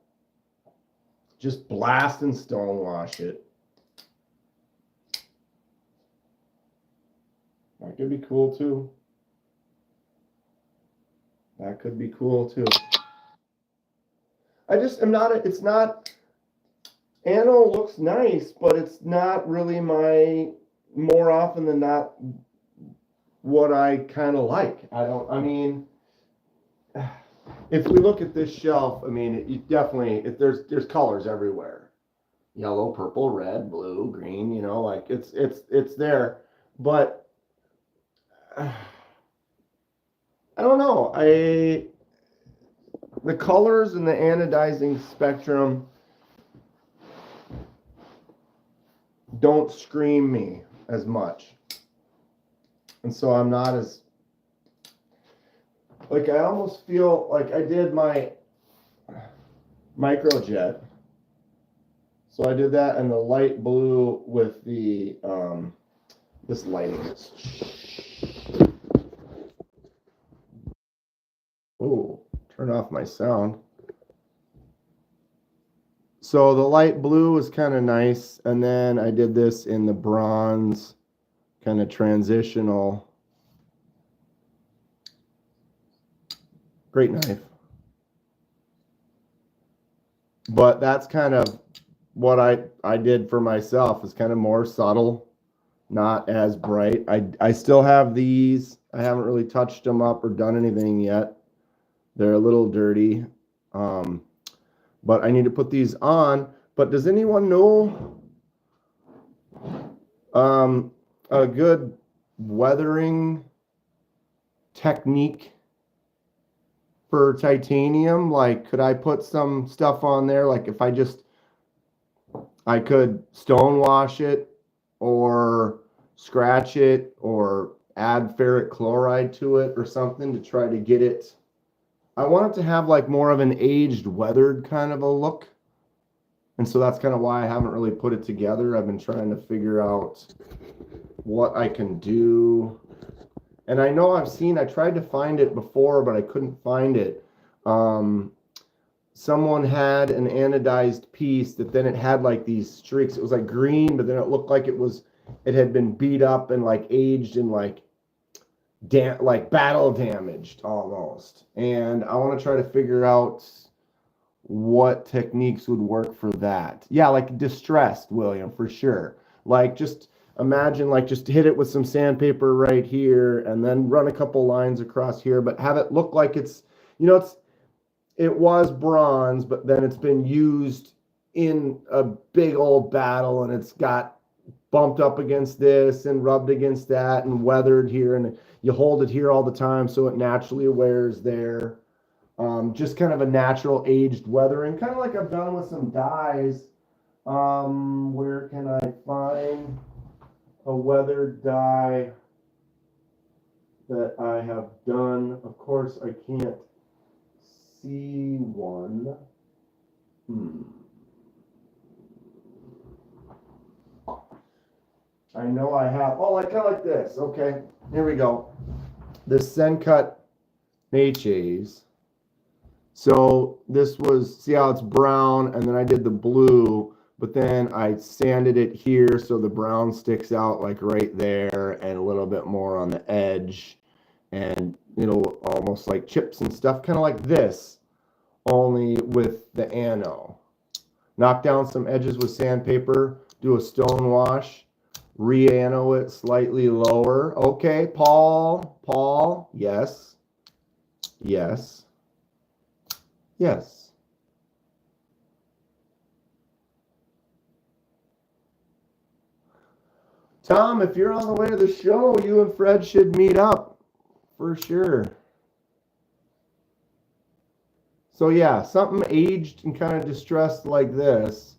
just blast and stonewash it. That could be cool too. That could be cool too. I just am not, it's not, Anno looks nice, but it's not really more often than not, what I kind of like. If we look at this shelf, I mean, you definitely, there's colors everywhere. Yellow, purple, red, blue, green, like it's there. But I don't know. The colors and the anodizing spectrum don't scream me as much. And so I'm not as, like, I almost feel like I did my microjet. So I did that in the light blue with the, this lighting. Oh, turn off my sound. So the light blue was kind of nice. And then I did this in the bronze, kind of transitional. Great knife. But that's kind of what I did for myself, is kind of more subtle, not as bright. I still have these. I haven't really touched them up or done anything yet. They're a little dirty. But I need to put these on. But does anyone know a good weathering technique for titanium? Like, could I put some stuff on there? Like, if I could stonewash it or scratch it or add ferric chloride to it or something to try to get it. I want it to have like more of an aged, weathered kind of a look. And so that's kind of why I haven't really put it together. I've been trying to figure out what I can do. And I know I tried to find it before, but I couldn't find it. Someone had an anodized piece that then it had like these streaks. It was like green, but then it looked like it had been beat up and like aged and like battle damaged almost. And I want to try to figure out what techniques would work for that. Yeah, like distressed, William, for sure. Like, just imagine, like, just hit it with some sandpaper right here and then run a couple lines across here, but have it look like it was bronze, but then it's been used in a big old battle and it's got bumped up against this and rubbed against that and weathered here, and you hold it here all the time so it naturally wears there. Just kind of a natural aged weathering, kind of like I've done with some dyes. Where can I find a weathered dye that I have done? Of course, I can't see one. I know I have. Oh, I kind of like this. Okay, here we go. This Sencut Maches. So this was, see how it's brown, and then I did the blue, but then I sanded it here so the brown sticks out like right there and a little bit more on the edge, and it'll almost like chips and stuff, kind of like this, only with the ano. Knock down some edges with sandpaper, do a stone wash, re-ano it slightly lower. Okay, Paul, yes, yes, yes. Tom, if you're on the way to the show, you and Fred should meet up for sure. So yeah, something aged and kind of distressed like this,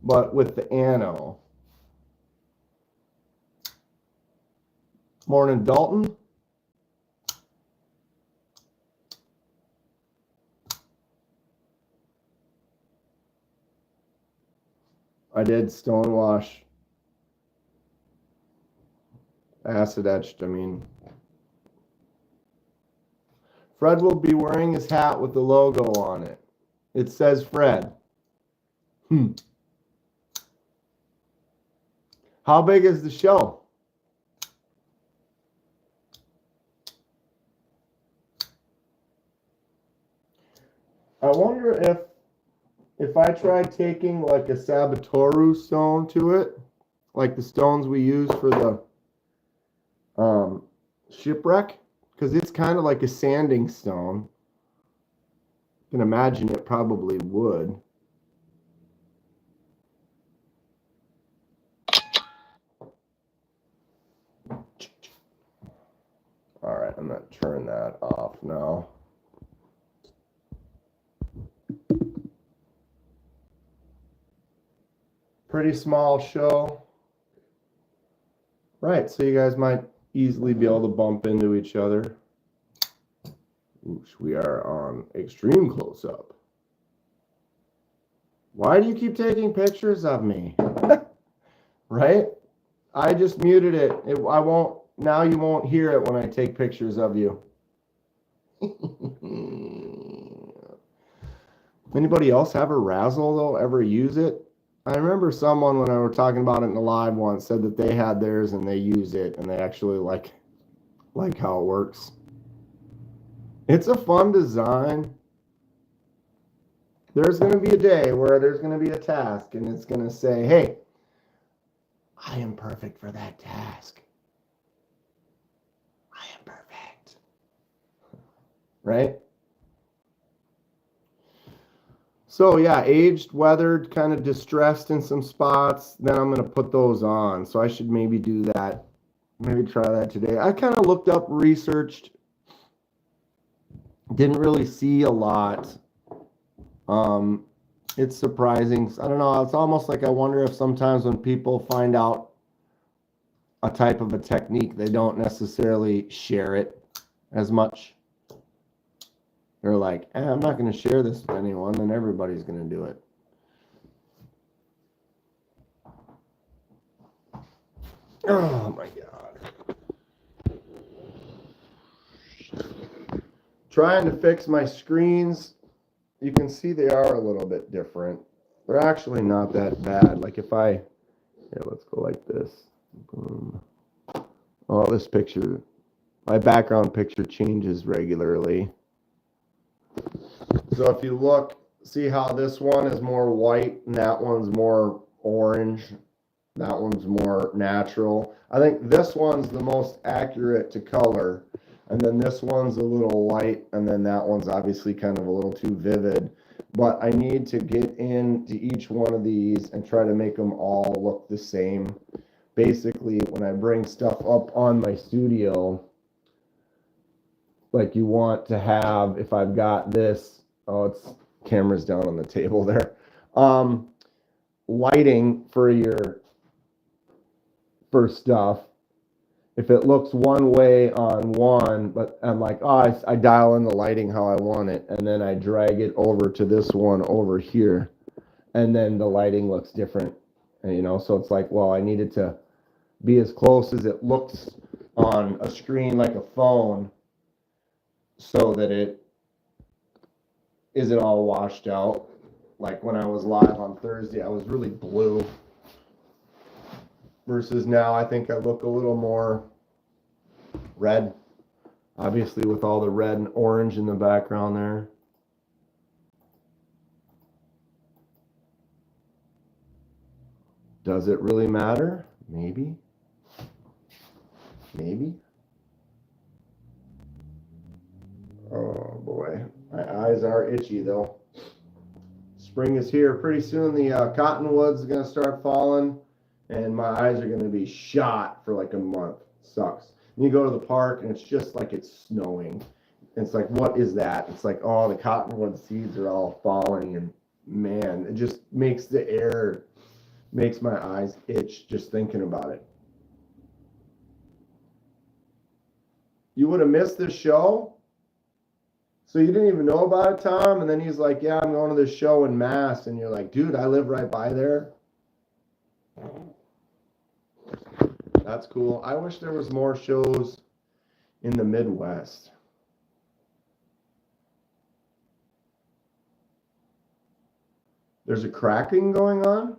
but with the ano. Morning, Dalton. I did stonewash. Acid etched, I mean. Fred will be wearing his hat with the logo on it. It says Fred. How big is the show? I wonder if I tried taking like a Sabatoru stone to it, like the stones we use for the Shipwreck, because it's kind of like a sanding stone. You can imagine it probably would. All right, I'm going to turn that off now. Pretty small show. Right, so you guys might easily be able to bump into each other. Oops, we are on extreme close-up. Why do you keep taking pictures of me? Right? I just muted it. I won't, now you won't hear it when I take pictures of you. Anybody else have a Razzle though? Ever use it? I remember someone when I were talking about it in the live once said that they had theirs and they use it and they actually like how it works. It's a fun design. There's going to be a day where there's going to be a task and it's going to say, hey, I am perfect for that task. I am perfect. Right? So yeah, aged, weathered, kind of distressed in some spots. Then I'm going to put those on. So I should maybe do that. Maybe try that today. I kind of looked up, researched. Didn't really see a lot. It's surprising. I don't know. It's almost like I wonder if sometimes when people find out a type of a technique, they don't necessarily share it as much. They're like, I'm not going to share this with anyone, then everybody's going to do it. Oh my God. Trying to fix my screens. You can see they are a little bit different. They're actually not that bad. Like if here, let's go like this. Boom. Oh, this picture, my background picture changes regularly. So if you look, see how this one is more white and that one's more orange. That one's more natural. I think this one's the most accurate to color. And then this one's a little light. And then that one's obviously kind of a little too vivid. But I need to get into each one of these and try to make them all look the same. Basically, when I bring stuff up on my studio, like you want to have, if I've got this, oh, it's camera's down on the table there. Lighting for stuff. If it looks one way on one, but I'm like, oh, I dial in the lighting how I want it, and then I drag it over to this one over here, and then the lighting looks different, you know, so it's like, well, I needed to be as close as it looks on a screen like a phone so that it isn't all washed out. Like when I was live on Thursday, I was really blue. Versus now, I think I look a little more red. Obviously, with all the red and orange in the background there. Does it really matter? Maybe. Maybe. Oh boy, my eyes are itchy though. Spring is here. Pretty soon the cottonwood's is going to start falling, and my eyes are going to be shot for like a month. Sucks. And you go to the park, and it's just like it's snowing. And it's like, what is that? It's like, oh, the cottonwood seeds are all falling, and man, it just makes the air, makes my eyes itch just thinking about it. You would have missed this show? So you didn't even know about it, Tom? And then he's like, yeah, I'm going to this show in Mass. And you're like, dude, I live right by there. That's cool. I wish there was more shows in the Midwest. There's a cracking going on?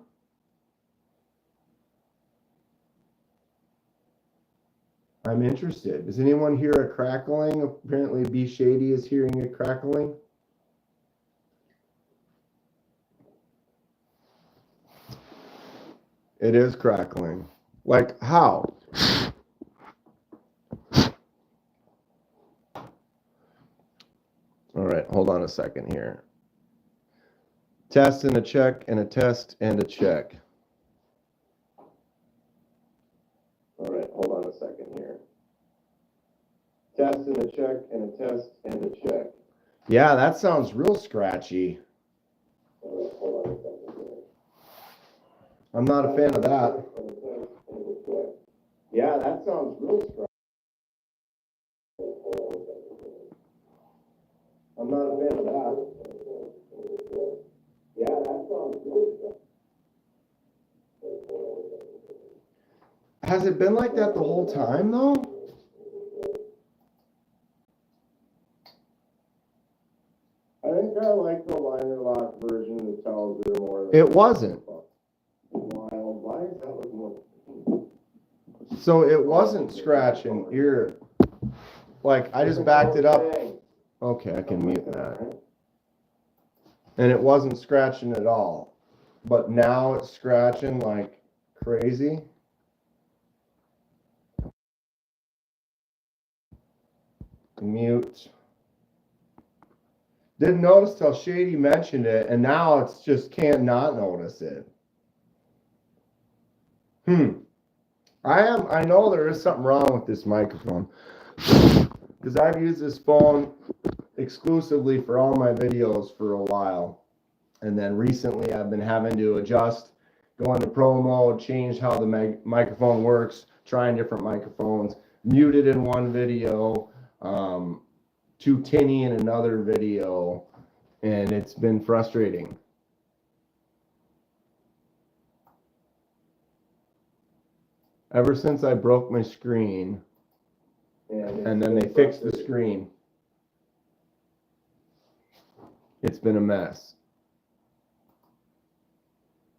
I'm interested. Does anyone hear a crackling? Apparently B Shady is hearing a crackling. It is crackling. Like how? All right, hold on a second here. Test and a check and a test and a check. All right, hold on a second here. Test and a check and a test and a check. Yeah, that sounds real scratchy. All right, hold on a second here. I'm not a fan of that. Yeah, that sounds real scratchy. I'm not a fan of that. Yeah, that sounds real scratchy. Has it been like that the whole time, though? I think I like the liner lock version that tells her more. It wasn't. Wild. Why is that look more? So it wasn't scratching ear. Like I just backed it up. Okay, I can mute that. And it wasn't scratching at all. But now it's scratching like crazy. Mute. Didn't notice till Shady mentioned it, and now it's just can't not notice it. I know there is something wrong with this microphone. Because I've used this phone exclusively for all my videos for a while. And then recently I've been having to adjust, go into pro mode, change how the microphone works, trying different microphones, muted in one video, too tinny in another video, and it's been frustrating. Ever since I broke my screen, and then they fixed the screen, it's been a mess.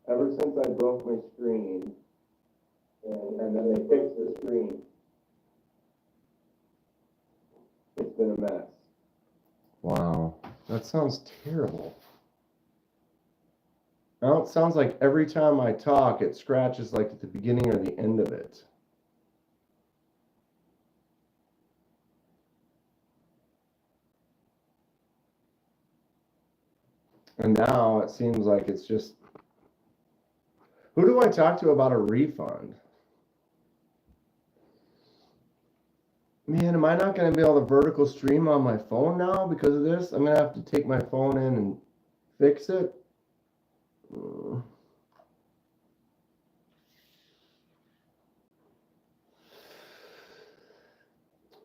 Ever since I broke my screen, and then they fixed the screen, it's been a mess. Wow, that sounds terrible. Now it sounds like every time I talk, it scratches like at the beginning or the end of it. And now it seems like it's just... Who do I talk to about a refund? Man, am I not going to be able to vertical stream on my phone now because of this? I'm going to have to take my phone in and fix it.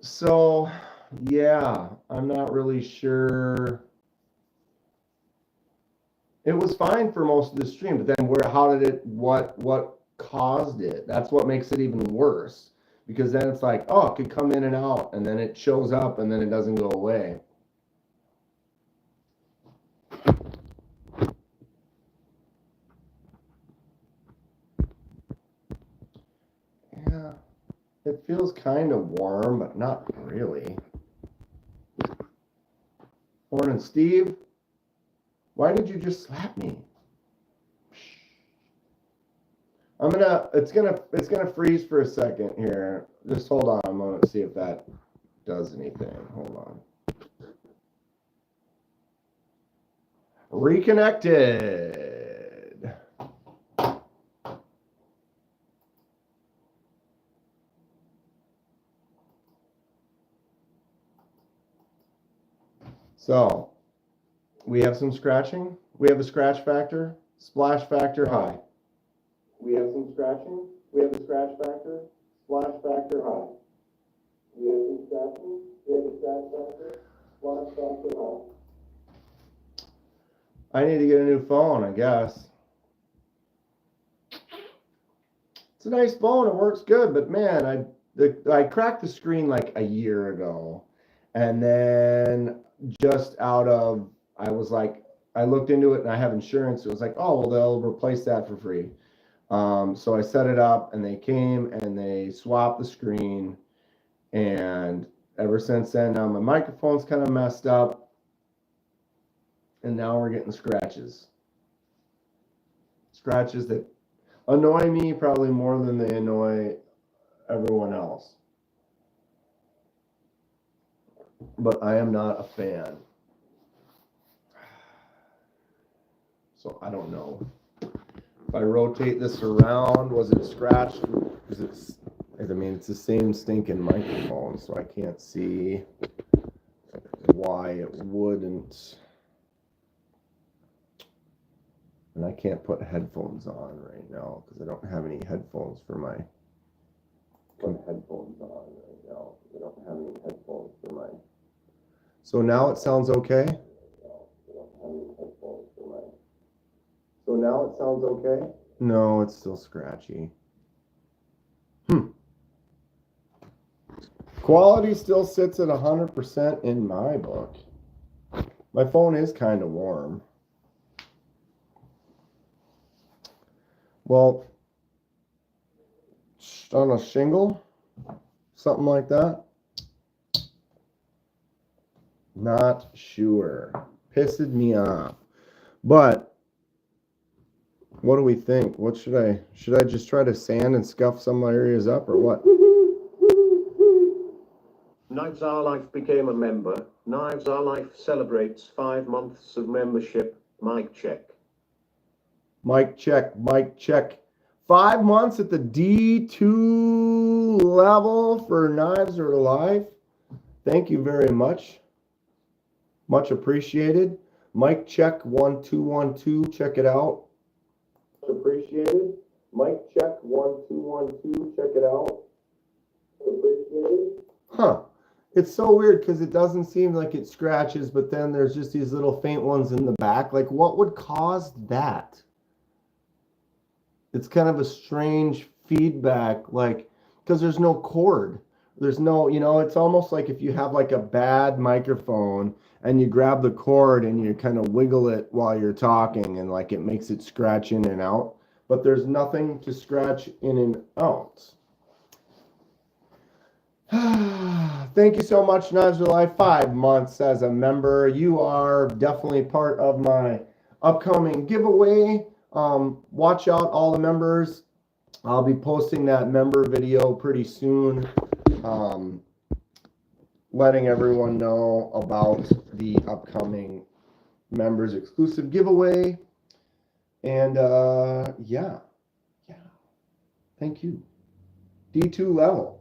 So, yeah, I'm not really sure. It was fine for most of the stream, but then how did it, what caused it? That's what makes it even worse. Because then it's like, oh, it could come in and out, and then it shows up, and then it doesn't go away. Yeah, it feels kind of warm, but not really. Morning, Steve. Why did you just slap me? It's gonna freeze for a second here. Just hold on a moment, see if that does anything. Hold on. Reconnected. So we have some scratching. We have a scratch factor, splash factor high. We have some scratching. We have a scratch factor, splash factor high. We have some scratching. We have a scratch factor, splash factor high. I need to get a new phone, I guess. It's a nice phone. It works good, but man, I cracked the screen like a year ago, and then just I was like, I looked into it and I have insurance. It was like, oh well, they'll replace that for free. So I set it up, and they came and they swapped the screen, and ever since then, now my microphone's kind of messed up, and now we're getting scratches. Scratches that annoy me probably more than they annoy everyone else. But I am not a fan. So I don't know. If I rotate this around, was it scratched? I mean, it's the same stinking microphone, so I can't see why it wouldn't. And I can't put headphones on right now because I don't have any headphones for my. Put headphones on right now. I don't have any headphones for my. So now it sounds okay. So now it sounds okay? No, it's still scratchy. Quality still sits at 100% in my book. My phone is kind of warm. Well, on a shingle, something like that. Not sure. Pissed me off. But what do we think? What should I just try to sand and scuff some areas up or what? Knives Our Life became a member. Knives Our Life celebrates 5 months of membership. Mic check. Mic check, mic check. 5 months at the D2 level for Knives Are Alive. Thank you very much. Much appreciated. Mic check 1 2 1 2. Check it out. Much appreciated. Mic check 1 2 1 2. Check it out. Appreciated. Huh. It's so weird because it doesn't seem like it scratches, but then there's just these little faint ones in the back. Like, what would cause that? It's kind of a strange feedback, like, because there's no cord. There's no, it's almost like if you have like a bad microphone and you grab the cord and you kind of wiggle it while you're talking and like it makes it scratch in and out, but there's nothing to scratch in and out. Thank you so much, Knives Are Alive. 5 months as a member. You are definitely part of my upcoming giveaway. Watch out, all the members. I'll be posting that member video pretty soon, letting everyone know about the upcoming members exclusive giveaway. And yeah, thank you. D2 level.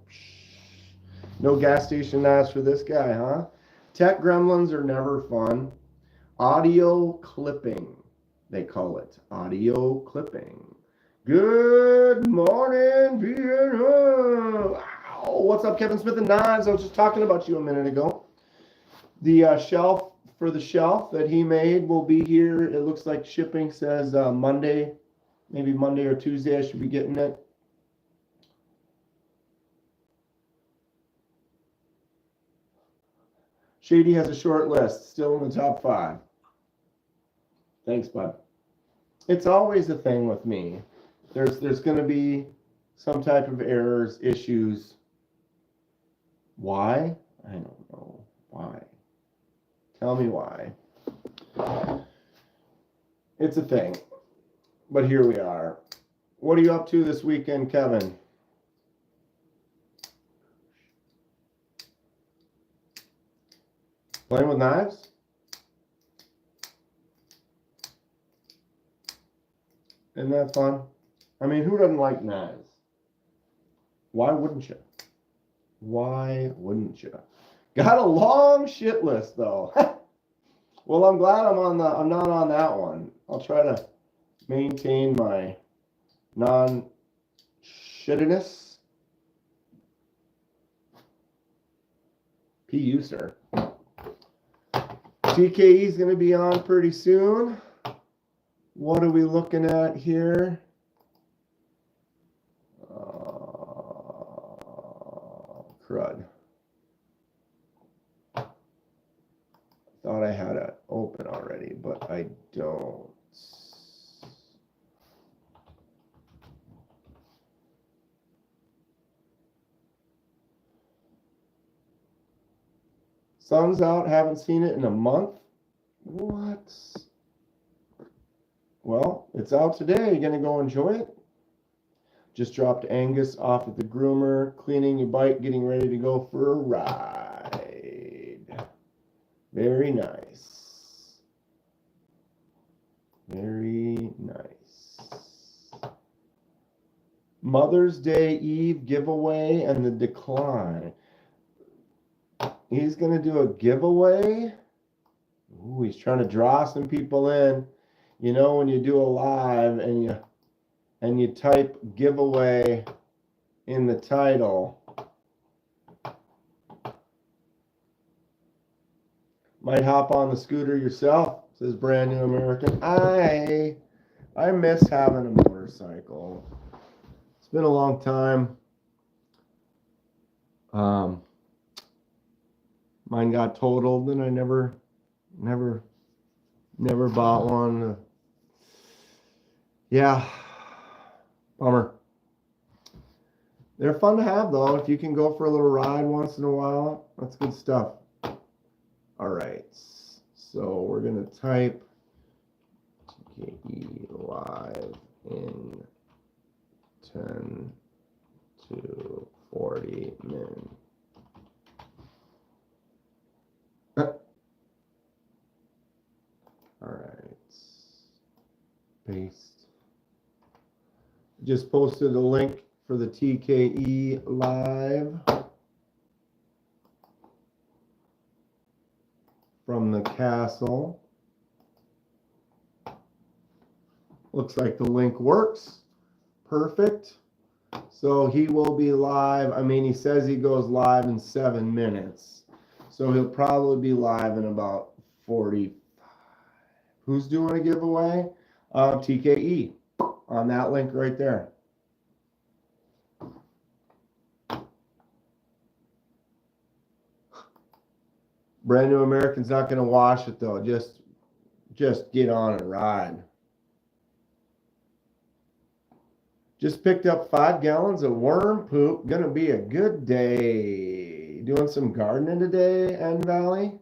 No gas station knives for this guy, huh? Tech gremlins are never fun. Audio clipping, they call it. Audio clipping. Good morning, Vietnam. Wow. What's up, Kevin Smith and Knives? I was just talking about you a minute ago. The shelf for the shelf that he made will be here. It looks like shipping says Monday, maybe Monday or Tuesday. I should be getting it. Shady has a short list, still in the top 5. Thanks, bud. It's always a thing with me. There's going to be some type of errors, issues. Why? I don't know. Why? Tell me why. It's a thing. But here we are. What are you up to this weekend, Kevin? Playing with knives? Isn't that fun? I mean, who doesn't like knives? Why wouldn't you? Why wouldn't you? Got a long shit list though. Well, I'm glad I'm not on that one. I'll try to maintain my non-shittiness. PU, sir. TKE is going to be on pretty soon. What are we looking at here? Crud. Thought I had it open already, but I don't. Sun's out, haven't seen it in a month. What? Well, it's out today. You gonna go enjoy it? Just dropped Angus off at the groomer, cleaning your bike, getting ready to go for a ride. Very nice. Very nice. Mother's Day Eve giveaway and the decline. He's going to do a giveaway. Ooh, he's trying to draw some people in. You know, when you do a live and you type giveaway in the title, might hop on the scooter yourself, says Brand New American. I miss having a motorcycle. It's been a long time. Mine got totaled and I never bought one. Yeah, bummer. They're fun to have though. If you can go for a little ride once in a while, that's good stuff. All right, so we're gonna type TKE live in 10 to 40 min. All right, paste. Just posted a link for the TKE live from the castle. Looks like the link works. Perfect. So he will be live. I mean, he says he goes live in 7 minutes. So he'll probably be live in about 45. Who's doing a giveaway? TKE on that link right there. Brand New American's not going to wash it though. Just get on and ride. Just picked up 5 gallons of worm poop. Gonna be a good day. Doing some gardening today, End Valley.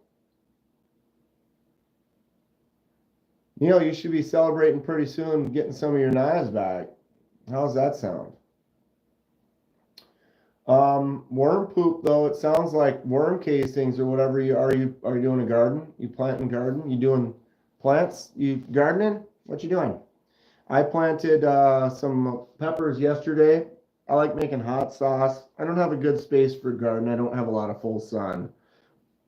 You know, you should be celebrating pretty soon, getting some of your knives back. How's that sound? Worm poop though, it sounds like worm casings or whatever. Are you doing a garden? You planting garden? You doing plants? You gardening? What you doing? I planted some peppers yesterday. I like making hot sauce. I don't have a good space for garden. I don't have a lot of full sun.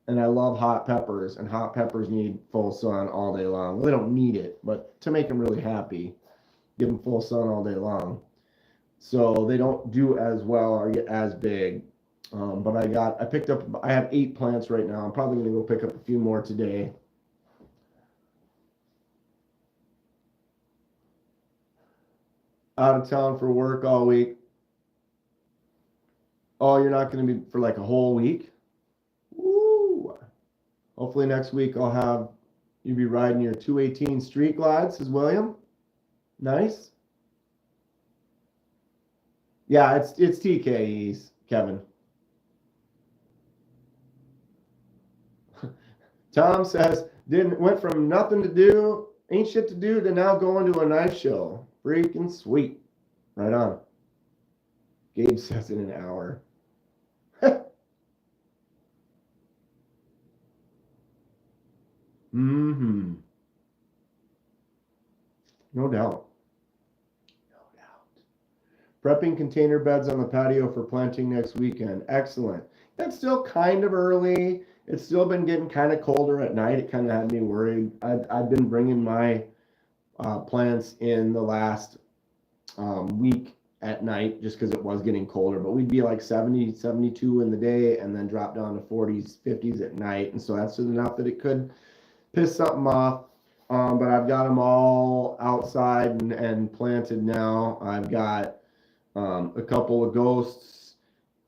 And I love hot peppers, and hot peppers need full sun all day long. Well, they don't need it, but to make them really happy, give them full sun all day long. So they don't do as well or get as big. But I picked up, I have 8 plants right now. I'm probably going to go pick up a few more today. Out of town for work all week. Oh, you're not going to be for like a whole week? Woo! Hopefully next week I'll have you be riding your 218 Street Glide, says William. Nice. Yeah, it's TKEs, Kevin. Tom says, went from nothing to do, ain't shit to do, to now going to a knife show. Freaking sweet. Right on. Gabe says in an hour. Mm-hmm. No doubt. No doubt. Prepping container beds on the patio for planting next weekend. Excellent. It's still kind of early. It's still been getting kind of colder at night. It kind of had me worried. I've been bringing my plants in the last week at night just because it was getting colder, but we'd be like 70, 72 in the day and then drop down to 40s, 50s at night. And so that's enough that it could piss something off. But I've got them all outside and planted now. I've got a couple of ghosts,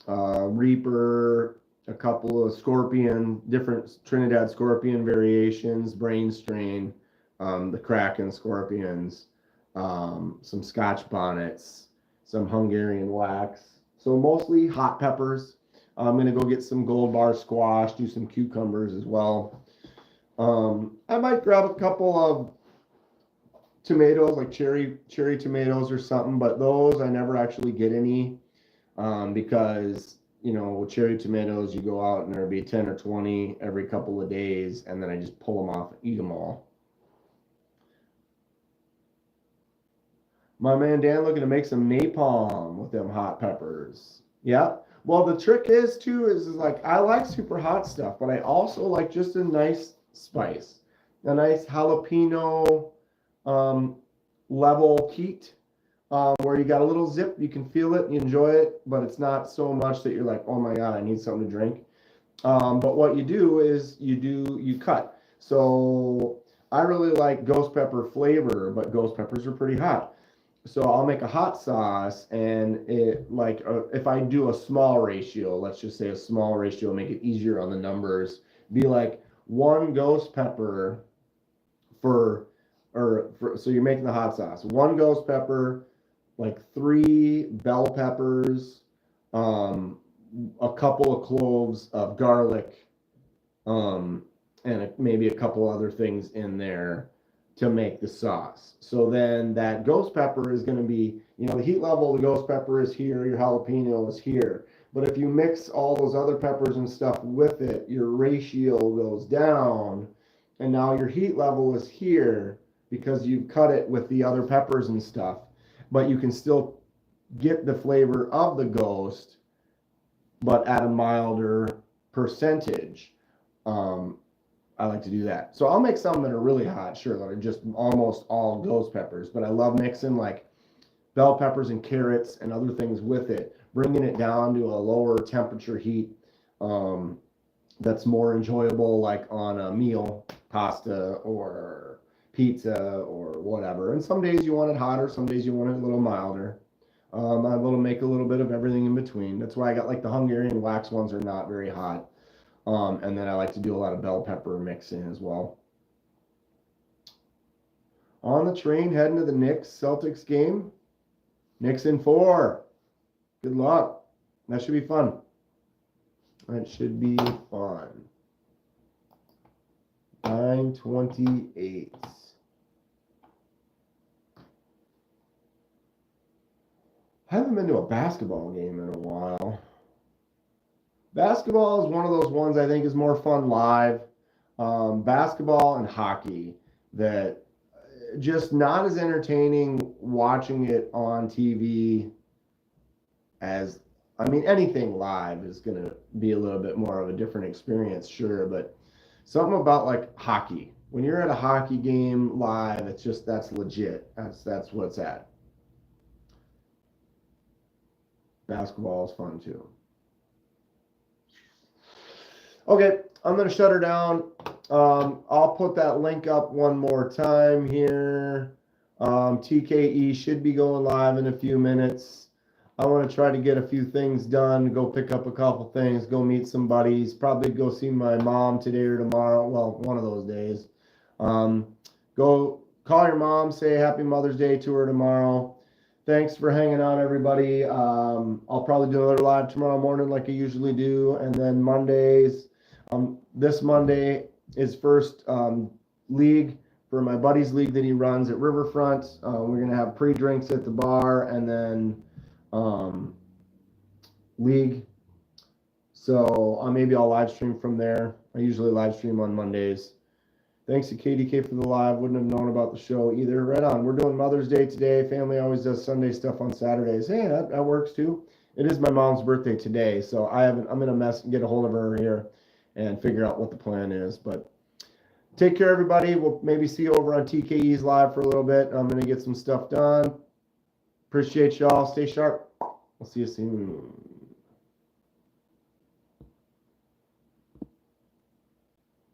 Reaper, a couple of scorpion, different Trinidad scorpion variations, brain strain, the Kraken scorpions, some Scotch bonnets, some Hungarian wax. So mostly hot peppers. I'm going to go get some gold bar squash, do some cucumbers as well. I might grab a couple of tomatoes, like cherry tomatoes or something, but those I never actually get any because, you know, with cherry tomatoes, you go out and there'll be 10 or 20 every couple of days, and then I just pull them off and eat them all. My man Dan looking to make some napalm with them hot peppers. Yeah. Well, the trick is too, is like I like super hot stuff, but I also like just a nice spice, a nice jalapeno level heat, where you got a little zip, you can feel it, you enjoy it, but it's not so much that you're like, oh my God, I need something to drink. But what you do is you cut. So I really like ghost pepper flavor, but ghost peppers are pretty hot. So I'll make a hot sauce, and it like if I do a small ratio, let's just say a small ratio, make it easier on the numbers, be like 1 ghost pepper so you're making the hot sauce, 1 ghost pepper, like 3 bell peppers, a couple of cloves of garlic, and maybe a couple other things in there to make the sauce. So then that ghost pepper is going to be, you know, the heat level of the ghost pepper is here, your jalapeno is here. But if you mix all those other peppers and stuff with it, your ratio goes down, and now your heat level is here because you've cut it with the other peppers and stuff. But you can still get the flavor of the ghost, but at a milder percentage. I like to do that. So I'll make some that are really hot, sure, that are just almost all ghost peppers, but I love mixing like bell peppers and carrots and other things with it, bringing it down to a lower temperature heat that's more enjoyable, like on a meal, pasta or pizza or whatever. And some days you want it hotter, some days you want it a little milder. I will make a little bit of everything in between. That's why I got like the Hungarian wax ones are not very hot. And then I like to do a lot of bell pepper mixing as well. On the train heading to the Knicks Celtics game. Knicks in 4. Good luck. That should be fun. That should be fun. 9:28. I haven't been to a basketball game in a while. Basketball is one of those ones I think is more fun live. Basketball and hockey, that just not as entertaining watching it on TV as, I mean, anything live is going to be a little bit more of a different experience, sure, but something about like hockey. When you're at a hockey game live, it's just, that's legit. That's what it's at. Basketball is fun too. Okay, I'm going to shut her down. I'll put that link up one more time here. TKE should be going live in a few minutes. I want to try to get a few things done, go pick up a couple things, go meet some buddies, probably go see my mom today or tomorrow. Well, one of those days. Go call your mom, say happy Mother's Day to her tomorrow. Thanks for hanging out, everybody. I'll probably do another live tomorrow morning like I usually do. And then Mondays, this Monday is first league for my buddy's league that he runs at Riverfront. We're going to have pre-drinks at the bar and then league. So maybe I'll live stream from there. I usually live stream on Mondays. Thanks to KDK for the live. Wouldn't have known about the show either. Right on. We're doing Mother's Day today. Family always does Sunday stuff on Saturdays. Hey, that works too. It is my mom's birthday today, so I'm gonna get a hold of her here and figure out what the plan is. But take care, everybody. We'll maybe see you over on TKE's live for a little bit. I'm gonna get some stuff done. Appreciate y'all. Stay sharp. We'll see you soon.